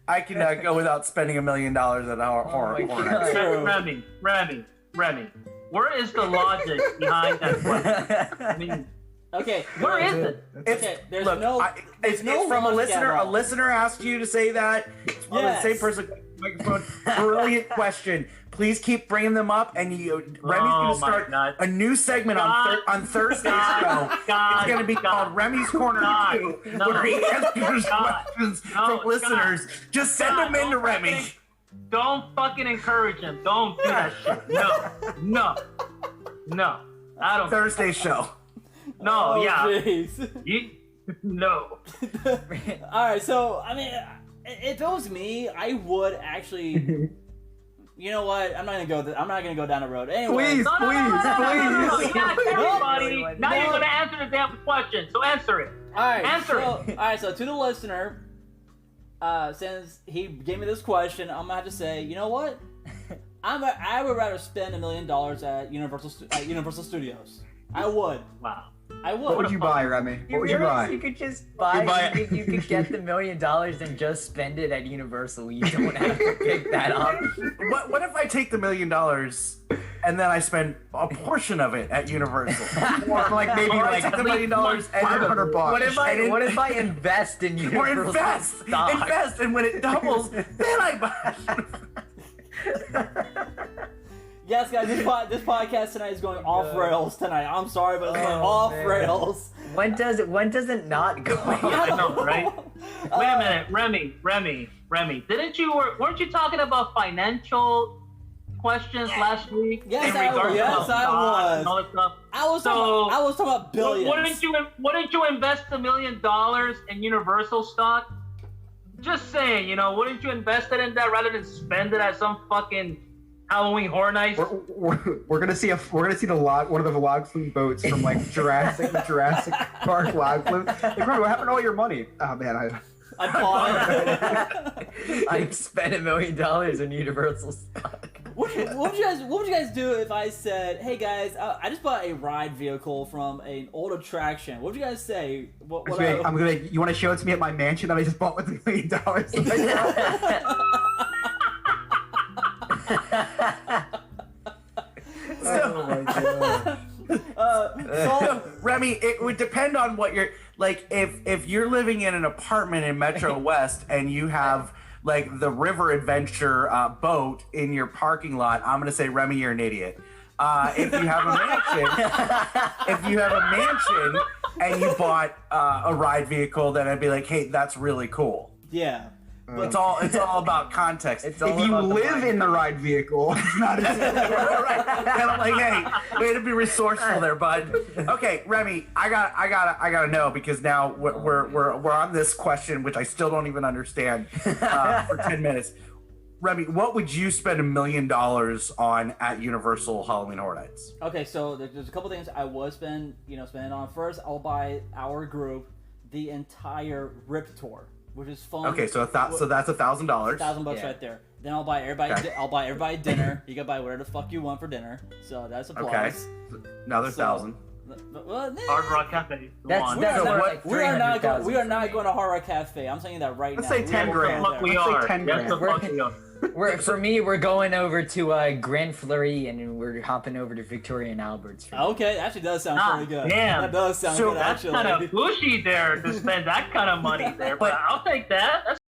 I can go without spending $1 million at our horror. my horror God. night. Remy, where is the logic behind that question? I mean, Okay. where is it? Okay. There's Look, no. it's no from a logic at listener. A all. listener asked you to say that. It's from Yes. the same person. Microphone. Brilliant question. Please keep bringing them up. And Remy's going Oh to my start God. a new segment on Thursday's show. It's going to be called Remy's Corner 2, No. where he answers God. questions No, from listeners. Just send God, them in to don't Remy. fucking- Don't fucking encourage him. Don't do that shit. No. I don't. Thursday's show. No, Oh, yeah. jeez. No. All right. So I mean, if it was me, I would actually. You know what? I'm not gonna go down the road. Anyway. Please, No, please. you asked everybody. No. Now you're gonna answer the damn question. So answer it. All right. Answer All right. So to the listener, since he gave me this question, I'm gonna have to say, you know what? I would rather spend $1 million at Universal Studios. I would. Wow. I would. What would you buy, Remy? What would you realize buy? you could just buy. You buy- You could get the $1 million and just spend it at Universal. You don't have to pick that up. What if I take the $1 million and then I spend a portion of it at Universal? Or like maybe Or I like take the $1 million and $500. What if I invest in or Universal invest, and when it doubles, then I buy. Yes, guys. This podcast tonight is going off rails tonight. I'm sorry, but it's going Oh, off man. rails. When does it not go? I know, right? Wait a minute, Remy. Weren't you talking about financial questions last week? Yes, in I regards was. to Yes, I stocks was. and all that stuff? I was talking about billions. Wouldn't you invest $1 million in Universal stock? Just saying, wouldn't you invest it in that rather than spend it at some fucking Halloween Horror Nights? We're gonna see one of the log flume boats from like Jurassic Park log flume. Like, Remy, what happened to all your money? Oh man, I bought it. I spent $1 million in Universal stock. What would you guys do if I said, "Hey guys, I just bought a ride vehicle from an old attraction"? What would you guys say? you want to show it to me at my mansion that I just bought with $1 million? Oh my god. Remy, it would depend on what you're like. If you're living in an apartment in Metro West and you have like the River Adventure boat in your parking lot, I'm gonna say, Remy, you're an idiot. If you have a mansion, and you bought a ride vehicle, then I'd be like, hey, that's really cool. Yeah. It's all about context. If you live in the ride vehicle, it's not as right. And I'm like, hey, way to be resourceful there, bud. Okay, Remy, I gotta know, because now we're on this question, which I still don't even understand for 10 minutes. Remy, what would you spend $1 million on at Universal Halloween Horror Nights? Okay, so there's a couple things I would spend it on. First, I'll buy our group the entire Rip Tour, which is fun. Okay, so that's $1,000. $1,000 right there. Then I'll buy everybody. Okay. I'll buy everybody dinner. You can buy whatever the fuck you want for dinner. So that's a plus. Okay, another $1,000. Well, Hard Rock Cafe. we are not going to Hard Rock Cafe. I'm saying that right Let's now. say 10 grand. Fuck we Let's say are. 10 Yes, grand. the fuck we are. For me, we're going over to Grand Fleury, and we're hopping over to Victoria and Albert's. Okay, that actually does sound pretty good. Damn. That does sound good, That's actually. kind of pushy there to spend that kind of money there, but I'll take that. That's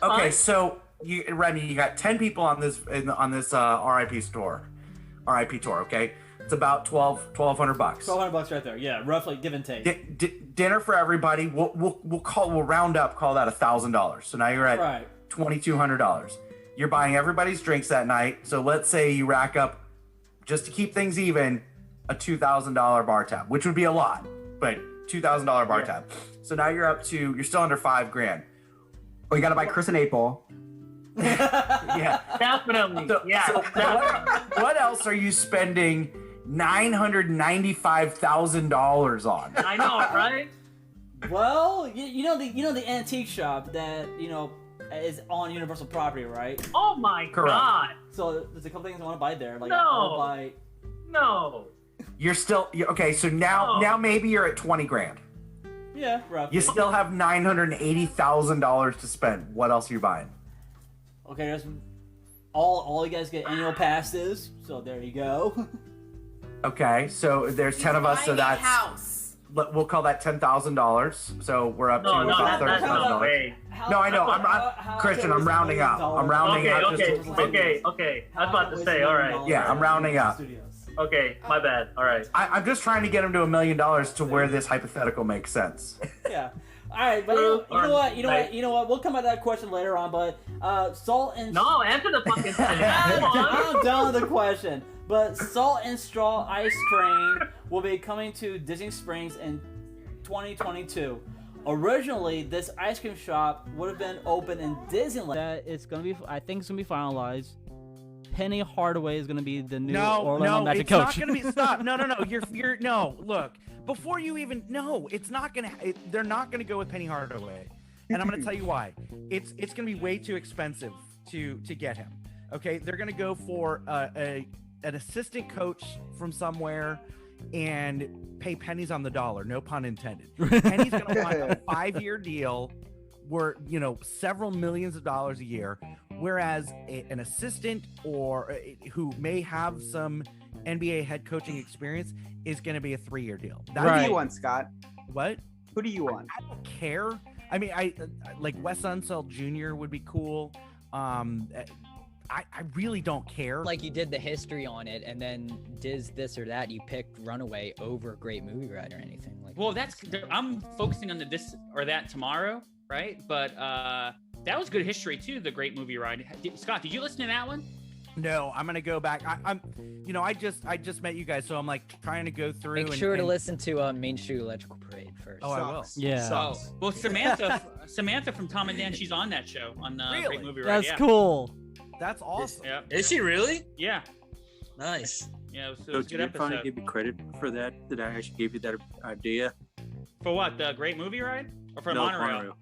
Okay, fine. so Remy, you got 10 people on this RIP tour. Okay, it's about $1,200. $1,200 right there. Yeah, roughly, give and take. Dinner for everybody. We'll round up. Call that $1,000. So now you're at $2,200. You're buying everybody's drinks that night. So let's say you rack up, just to keep things even, a $2,000 bar tab, which would be a lot, but $2,000 bar tab. So now you're still under $5 grand. Oh, you gotta buy Chris and 8-Ball. Yeah, definitely. So what else are you spending $995,000 on? I know, right? Well, you know the antique shop that is on Universal property, right? Oh my god! So there's a couple things I want to buy there. Like No. I'll buy. No. You're still okay. So now maybe you're at 20 grand. Yeah, roughly. You still have $980,000 to spend. What else are you buying? Okay, there's all you guys get annual passes. So there you go. Okay, so there's 10 of us, so that's we'll call that $10,000. So we're up to about $30,000. No, I know. Christian. I'm rounding up. I'm rounding up. Okay. I was about to say, all right. Yeah, I'm rounding up. Okay, my bad. All right. I'm just trying to get him to $1 million to where this hypothetical makes sense. Yeah. All right, but you know what? We'll come at that question later on. But salt and no, answer the fucking thing. I'm done with the question. But Salt and Straw Ice Cream will be coming to Disney Springs in 2022. Originally, this ice cream shop would have been open in Disneyland. I think it's gonna be finalized. Penny Hardaway is gonna be the new Orlando Magic coach. It's not gonna be. Stop. No. You're no. Look, before you even it's not gonna. They're not gonna go with Penny Hardaway, and I'm gonna tell you why. It's gonna be way too expensive to get him. Okay, they're gonna go for an assistant coach from somewhere and pay pennies on the dollar. No pun intended. Penny's gonna want a 5-year deal worth several millions of dollars a year, whereas an assistant or who may have some NBA head coaching experience is going to be a 3-year deal. Who do you want, Scott? What? Who do you want? I don't care. I mean, I like Wes Unseld Jr. would be cool. I really don't care. Like you did the history on it, and then Diz this or that. You picked Runaway over Great Movie Ride or anything like. Well, I'm focusing on the this or that tomorrow, right? But that was good history too. The Great Movie Ride. Scott, did you listen to that one? No, I'm gonna go back. I just met you guys, so I'm like trying to go through. Make sure to listen to Main Street Electrical Parade first. Oh, I will. Yeah. Oh, well, Samantha from Tom and Dan, she's on that show on the Great Movie Ride. That's cool. That's awesome. Yeah. Is she really? Yeah. Nice. Yeah. It was So a did good you episode. finally give me credit for that? Did I actually give you that idea? For what? The Great Movie Ride? Or for Monorail?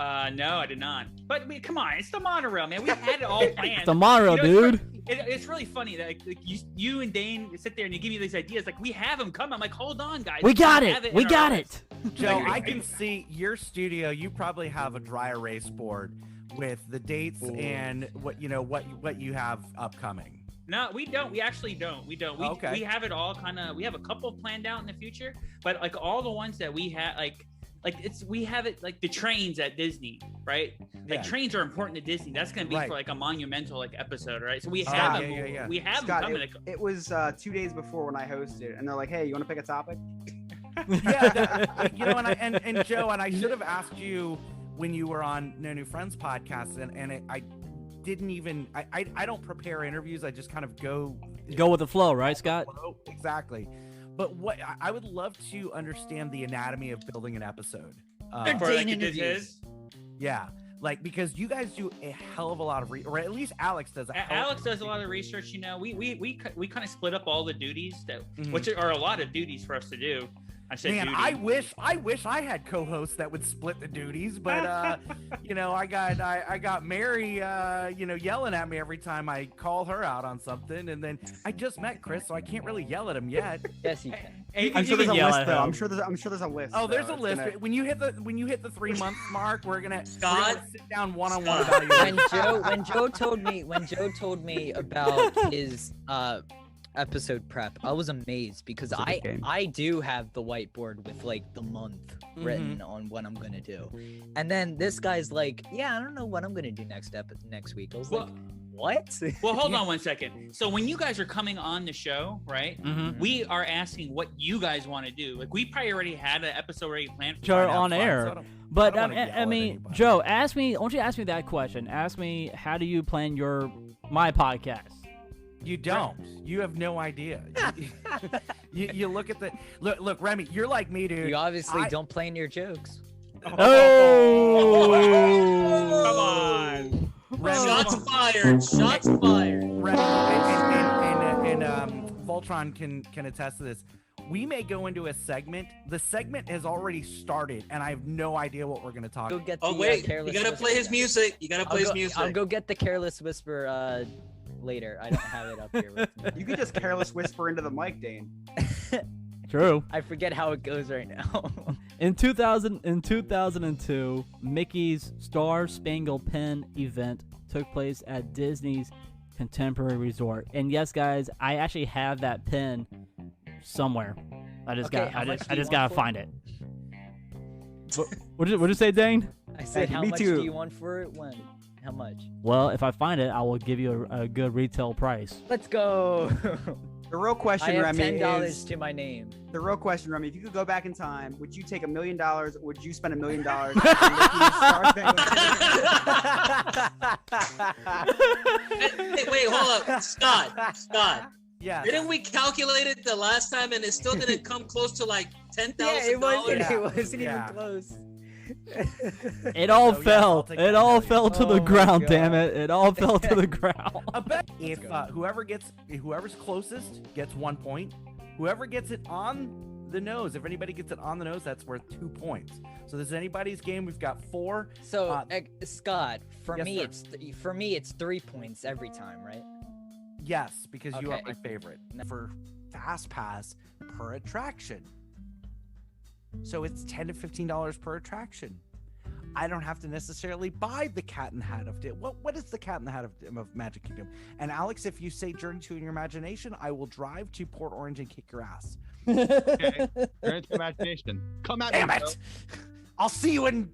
No, I did not. But come on, it's the monorail, man. We had it all planned. The monorail, dude. It's really funny that like you and Dane sit there and you give me these ideas. Like we have them coming. I'm like, hold on, guys. We got have it. in We our got lives. it. Joe, I can see your studio. You probably have a dry erase board with the dates and what you have upcoming. No, we don't. We actually don't. We don't. Okay. We have it all kind of. We have a couple planned out in the future, but like all the ones that we have, we have it like the trains at Disney, right? Like trains are important to Disney. That's gonna be for like a monumental like episode, right? So we have them. Yeah. We have Scott, them coming. it was 2 days before when I hosted, and they're like, "Hey, you want to pick a topic?" Yeah, and Joe, and I should have asked you when you were on No New Friends podcast, and I didn't even I don't prepare interviews. I just kind of go with the flow, right, Scott? Exactly. But what I would love to understand the anatomy of building an episode. Yeah, like because you guys do a hell of a lot of or at least Alex does. Alex does a lot of research. You know, we kind of split up all the duties that, which are a lot of duties for us to do. I said, man, duty. I wish I had co-hosts that would split the duties, but you know, I got Mary, you know, yelling at me every time I call her out on something, and then I just met Chris, so I can't really yell at him yet. Yes, you can. I'm sure there's a list, though. I'm sure there's a list. Oh, there's a list. When you hit the 3-month mark, we're gonna sit down one-on-one about you. When Joe told me about his episode prep, I was amazed because I do have the whiteboard with like the month written on what I'm gonna do, and then this guy's like, yeah, I don't know what I'm gonna do next week. I was like, what? Well, hold on 1 second. So when you guys are coming on the show, right? We are asking what you guys want to do. Like we probably already had an episode already planned for on air. But I mean, Joe, why don't you ask me that question? Ask me, how do you plan my podcast? You don't. You have no idea. you look at the look, Remy. You're like me, dude. You obviously don't plan your jokes. Oh, come on! Remy, shots fired! Shots fired! Remy, and Voltron can attest to this. We may go into a segment. The segment has already started, and I have no idea what we're going to talk about. Oh wait, you gotta play his music. You gotta play his music. I'll go get the Careless Whisper later. I don't have it up here with me. You could just careless whisper into the mic, Dane. True. I forget how it goes right now. In 2002, Mickey's Star Spangled Pen event took place at Disney's Contemporary Resort. And yes, guys, I actually have that pen somewhere. I just gotta find it. What did you say, Dane? I said, how much do you want for it? When? How much? Well, if I find it, I will give you a good retail price. Let's go. The real question, I have Remy, $10 to my name. The real question, Remy, if you could go back in time, would you take $1 million? Or would you spend $1 million? Wait, hold up, Scott. Yeah. Didn't we calculate it the last time and it still didn't come close to like $10,000? Yeah, it wasn't even close. It all fell. It all fell to the ground. Damn it! It all fell to the ground. I bet if whoever's closest gets 1 point, whoever gets it on the nose, if anybody gets it on the nose, that's worth 2 points. So this is anybody's game. We've got 4. So Scott, for yes, me, sir. it's 3 points every time, right? Yes, because you are my favorite. For Fast Pass per attraction. So it's $10 to $15 per attraction. I don't have to necessarily buy the Cat in the Hat of what is the Cat in the Hat of Magic Kingdom? And Alex, if you say Journey to in your imagination, I will drive to Port Orange and kick your ass. Okay, Journey to imagination. Come at me. Damn it! I'll see you in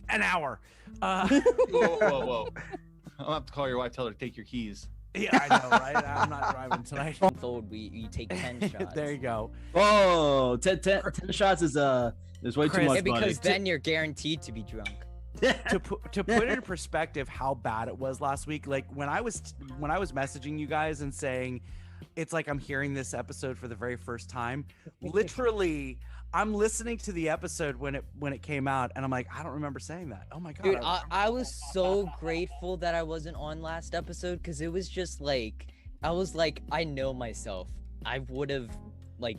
an hour. Whoa. I'll have to call your wife. Tell her to take your keys. Yeah, I know, right? I'm not driving tonight. We take 10 shots. There you go. Oh, 10 shots is way too much because money. then you're guaranteed to be drunk. to put it in perspective how bad it was last week, like when I was messaging you guys and saying it's like I'm hearing this episode for the very first time, literally I'm listening to the episode when it came out and I'm like, I don't remember saying that. Oh my god. Dude, I was so grateful that I wasn't on last episode because it was just like I was like, I know myself. I would have like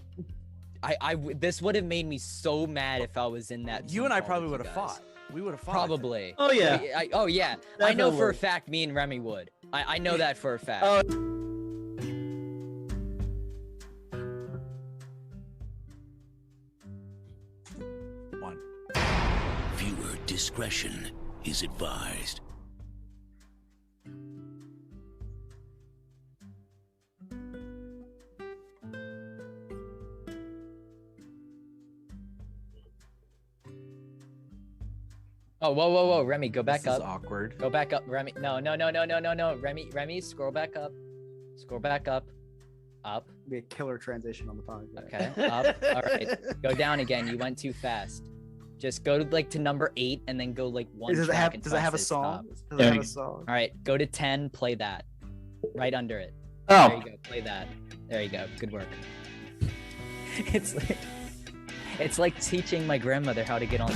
this would have made me so mad if I was in that. You and I probably would have fought. We would have fought. Probably. Oh yeah. Oh yeah. I know for a fact me and Remy would. I know that for a fact. Oh. Viewer discretion is advised. Oh, whoa, Remy, go back up. This is awkward. Go back up, Remy. No. Remy, scroll back up. Scroll back up. Up. Be a killer transition on the podcast. Okay, up. All right. Go down again. You went too fast. Just go to to number 8 and then go one. Does it track have? and Does it have a press song? stop. Does it have a song? All right, go to 10. Play that. Right under it. Oh. There you go. Play that. There you go. Good work. It's like teaching my grandmother how to get on.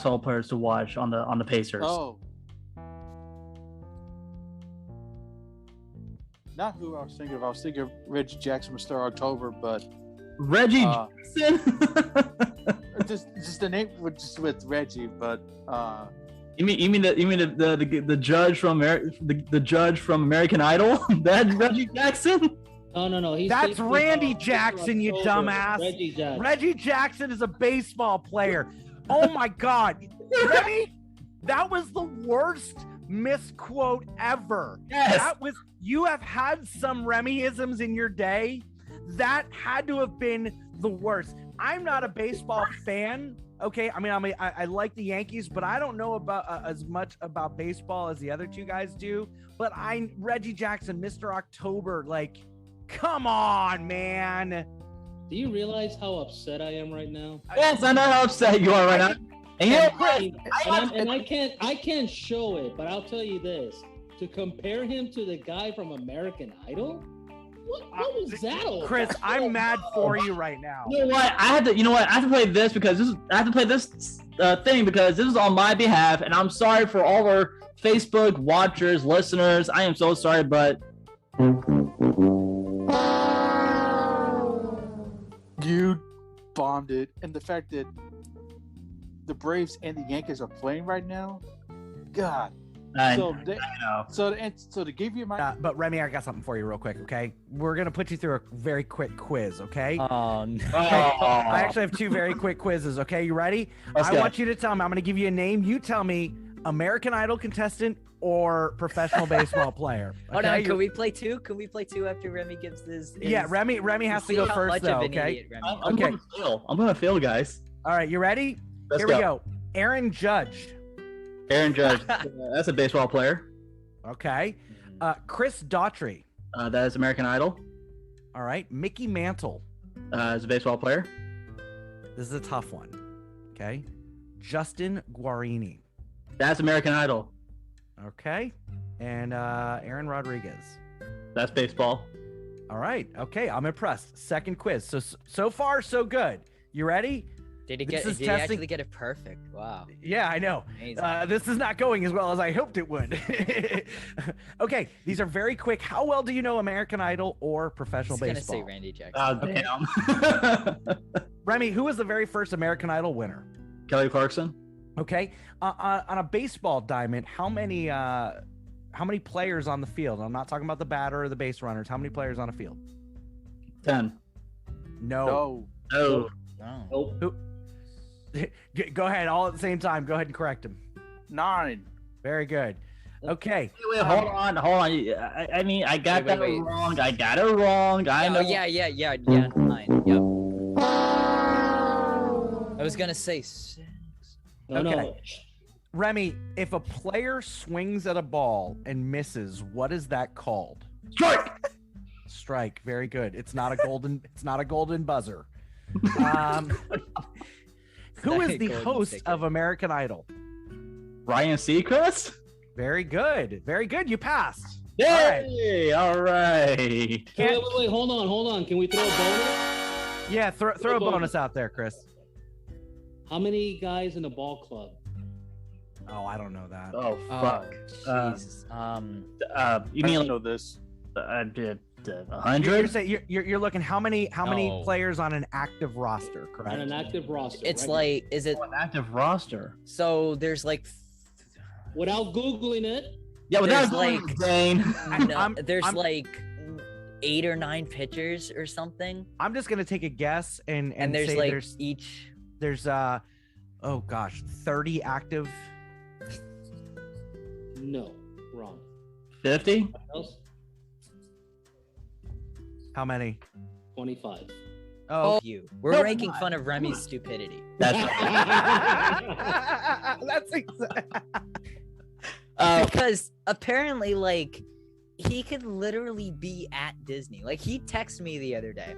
All players to watch on the Pacers. Oh. Not who I was thinking of. I was thinking of Reggie Jackson, Mr. October, but Reggie Jackson. just the name with Reggie, but You mean the judge from the judge from American Idol? That's Reggie Jackson? No. That's Randy Jackson, you dumbass. Reggie Jackson is a baseball player. Oh my God, Remy, that was the worst misquote ever. Yes. You have had some Remy-isms in your day. That had to have been the worst. I'm not a baseball fan. Okay, I like the Yankees, but I don't know about as much about baseball as the other two guys do. But Reggie Jackson, Mr. October, come on, man. Do you realize how upset I am right now? Yes, I know how upset you are right now. And I can't show it, but I'll tell you this: to compare him to the guy from American Idol, what was that all Chris, about? I'm mad for you right now. You know what? I have to play this because I have to play this thing because this is on my behalf, and I'm sorry for all our Facebook watchers, listeners. I am so sorry, but you bombed it, and the fact that the Braves and the Yankees are playing right now, God. So to give you my but Remy, I got something for you real quick, okay? We're gonna put you through a very quick quiz, okay? No. I actually have 2 very quick quizzes, okay? You ready? I want you to tell me, I'm gonna give you a name, you tell me American Idol contestant or professional baseball player. Okay? Hold on, can we play 2? Can we play 2 after Remy gives his Yeah, Remy has to go first though, okay? I'm gonna fail, guys. All right, you ready? Here we go. Aaron Judge. Aaron Judge. That's a baseball player. Okay. Chris Daughtry. That is American Idol. All right. Mickey Mantle. Is a baseball player. This is a tough one. Okay. Justin Guarini. That's American Idol. Okay. And Aaron Rodriguez. That's baseball. All right. Okay. I'm impressed. Second quiz. So far, so good. You ready? Did he actually get it perfect? Wow. Yeah, I know. This is not going as well as I hoped it would. Okay, these are very quick. How well do you know American Idol or professional baseball? I'm gonna say Randy Jackson. Okay. Remy, who was the very first American Idol winner? Kelly Clarkson. Okay. On a baseball diamond, how many players on the field? I'm not talking about the batter or the base runners. How many players on a field? 10. No. No. Who? Go ahead, all at the same time. Go ahead and correct him. 9. Very good. Okay. Wait, hold on. I mean, I got that wrong. I got it wrong. I know. Yeah. 9. Yep. I was gonna say 6. No. Remy, if a player swings at a ball and misses, what is that called? Strike. Very good. It's not a golden. It's not a golden buzzer. Who is the host of American Idol? Ryan Seacrest. Very good. You passed. Yay! All right. Wait, hold on. Can we throw a bonus? Yeah, throw a bonus out there, Chris. How many guys in a ball club? Oh, I don't know that. Oh, fuck. Jesus. You mean know this? 100? You're looking how many players on an active roster, correct? On an active roster. It's is it an active roster? So there's without Googling it. Yeah, without there's 8 or 9 pitchers or something. I'm just gonna take a guess and there's say there's 30 active. No, wrong. 50? How many? 25. Oh, you. We're making fun of Remy's stupidity. That's That's exactly. Because apparently, he could literally be at Disney. Like, he texted me the other day,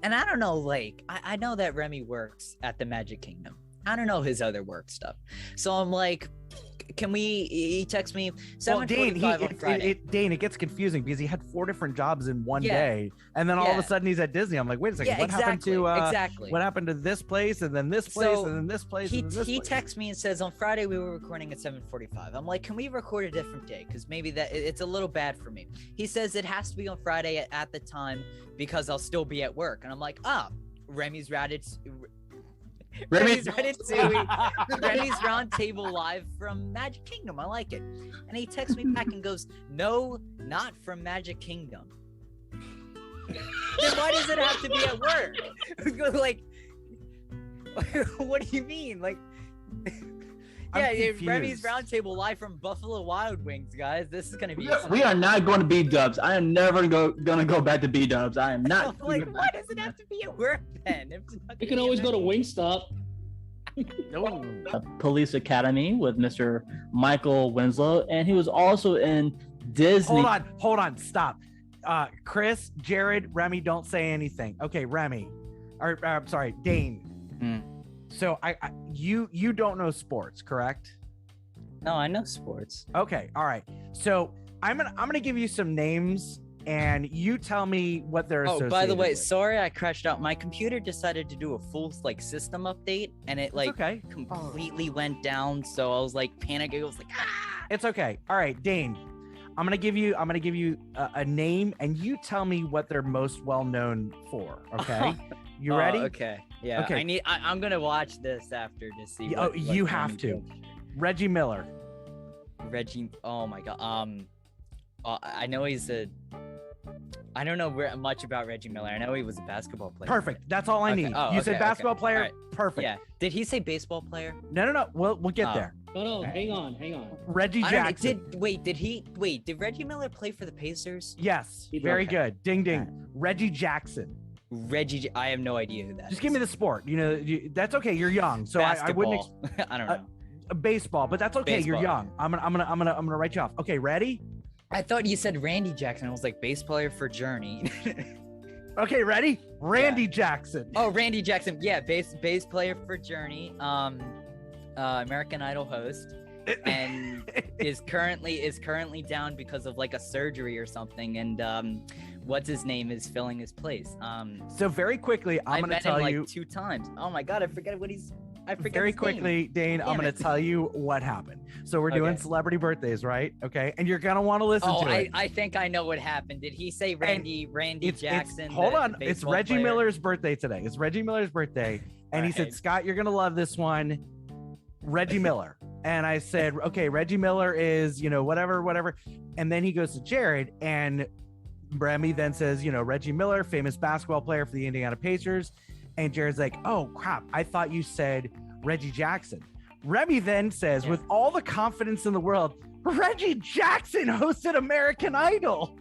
and I don't know, like, I know that Remy works at the Magic Kingdom. I don't know his other work stuff. So I'm like, can we, he texts me 7:45 on Friday. Dane, it gets confusing because he had 4 different jobs in one day, and then all of a sudden he's at Disney. I'm like, wait a second, what happened to what happened to this place, and then this place, and then this place? He texts me and says, on Friday we were recording at 7:45. I'm like, can we record a different day? Because maybe that it's a little bad for me. He says it has to be on Friday at the time because I'll still be at work. And I'm like, Remy's Round Table Live from Magic Kingdom. I like it. And he texts me back and goes, no, not from Magic Kingdom. Then why does it have to be at work? Like, what do you mean? Like, Remy's Round Table Live from Buffalo Wild Wings, guys. This is gonna be. We are not going to B-dubs. I am never gonna go back to B-dubs. I am not. Like, why does it have to be at work then? You can always go to Wingstop. Police Academy with Mr. Michael Winslow, and he was also in Disney. Hold on, stop. Chris, Jared, Remy, don't say anything. Okay, Remy, or I'm sorry, Dane. So you don't know sports, correct? No, I know sports. Okay, all right. So I'm gonna give you some names, and you tell me what they're associated with. Oh, by the way, sorry I crashed out. My computer decided to do a full system update, and it completely went down. So I was like panicking. I was like, It's okay. All right, Dane. I'm gonna give you a name, and you tell me what they're most well known for. Okay. You ready? Okay. Yeah. Okay. I'm gonna watch this after to see. You have to. Reggie Miller. Oh my god. I know I don't know much about Reggie Miller. I know he was a basketball player. Perfect. That's all I need. You said basketball player. Right. Perfect. Yeah. Did he say baseball player? No. We'll get there. No. Hang on. Reggie Jackson. Did Reggie Miller play for the Pacers? Yes. Very good. Ding ding. Right. Reggie Jackson. I have no idea who that is. Just give me the sport. You know, that's okay. You're young, so I wouldn't. I don't know. Baseball, but that's okay. Baseball. You're young. I'm gonna write you off. Okay, ready? I thought you said Randy Jackson. I was like, bass player for Journey. Okay, ready? Randy Jackson. Oh, Randy Jackson. Yeah, bass player for Journey. American Idol host, and is currently down because of like a surgery or something. And what's his name is filling his place. So very quickly, I'm gonna tell you like 2 times. Oh my god, I forget very quickly, Dane. I'm gonna tell you what happened. So we're doing celebrity birthdays, right? Okay, and you're gonna want to listen to it. I think I know what happened. Did he say Randy Jackson? Hold on, it's Reggie Miller's birthday today. It's Reggie Miller's birthday, and he said, Scott, you're gonna love this one, Reggie Miller. And I said, okay, Reggie Miller is, whatever. And then he goes to Jared, and Remy then says, Reggie Miller, famous basketball player for the Indiana Pacers. And Jared's like, oh, crap, I thought you said Reggie Jackson. Remy then says, with all the confidence in the world, Reggie Jackson hosted American Idol.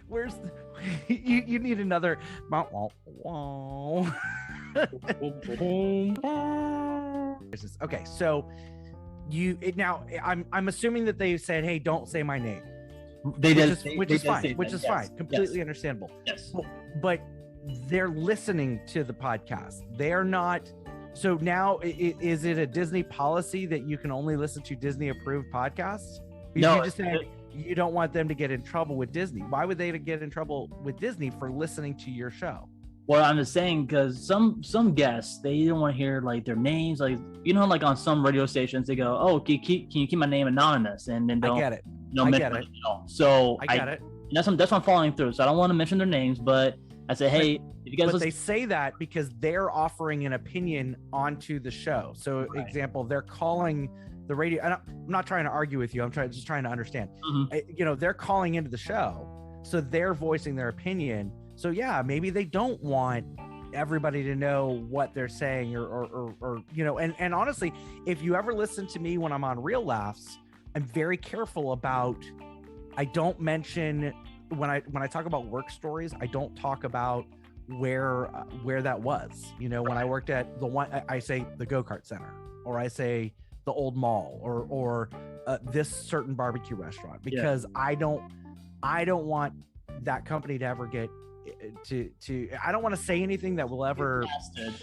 Where's you need another. Okay, so I'm assuming that they said, hey, don't say my name. Which is fine. Completely understandable. Yes. But they're listening to the podcast. They're not. So now, is it a Disney policy that you can only listen to Disney approved podcasts? No. You just said you don't want them to get in trouble with Disney. Why would they get in trouble with Disney for listening to your show? Well, I'm just saying because some guests, they don't want to hear like their names, like like on some radio stations they go, oh, can you keep my name anonymous, and then don't. I get it. I get it. So I get it. That's what I'm following through. So I don't want to mention their names, but I say, hey, if you guys. But they say that because they're offering an opinion onto the show. So, example, they're calling the radio. And I'm not trying to argue with you. I'm just trying to understand. Mm-hmm. They're calling into the show, so they're voicing their opinion. So yeah, maybe they don't want everybody to know what they're saying, or and honestly, if you ever listen to me when I'm on Real Laughs, I'm very careful about. I don't mention when I talk about work stories. I don't talk about where that was. You know, when I worked at the one, I say the go-kart center, or I say the old mall, or this certain barbecue restaurant, because I don't want that company to ever get to I don't want to say anything that will ever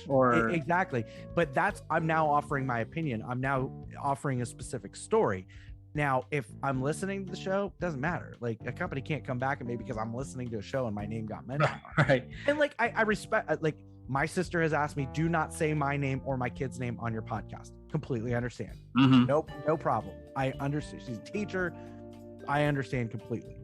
or exactly, but I'm now offering my opinion. I'm now offering a specific story. Now, if I'm listening to the show, doesn't matter. Like, a company can't come back at me because I'm listening to a show and my name got mentioned. Right. And like, I respect, like, my sister has asked me, do not say my name or my kid's name on your podcast. Completely understand. Mhm. Nope, no problem. I understand. She's a teacher. I understand completely.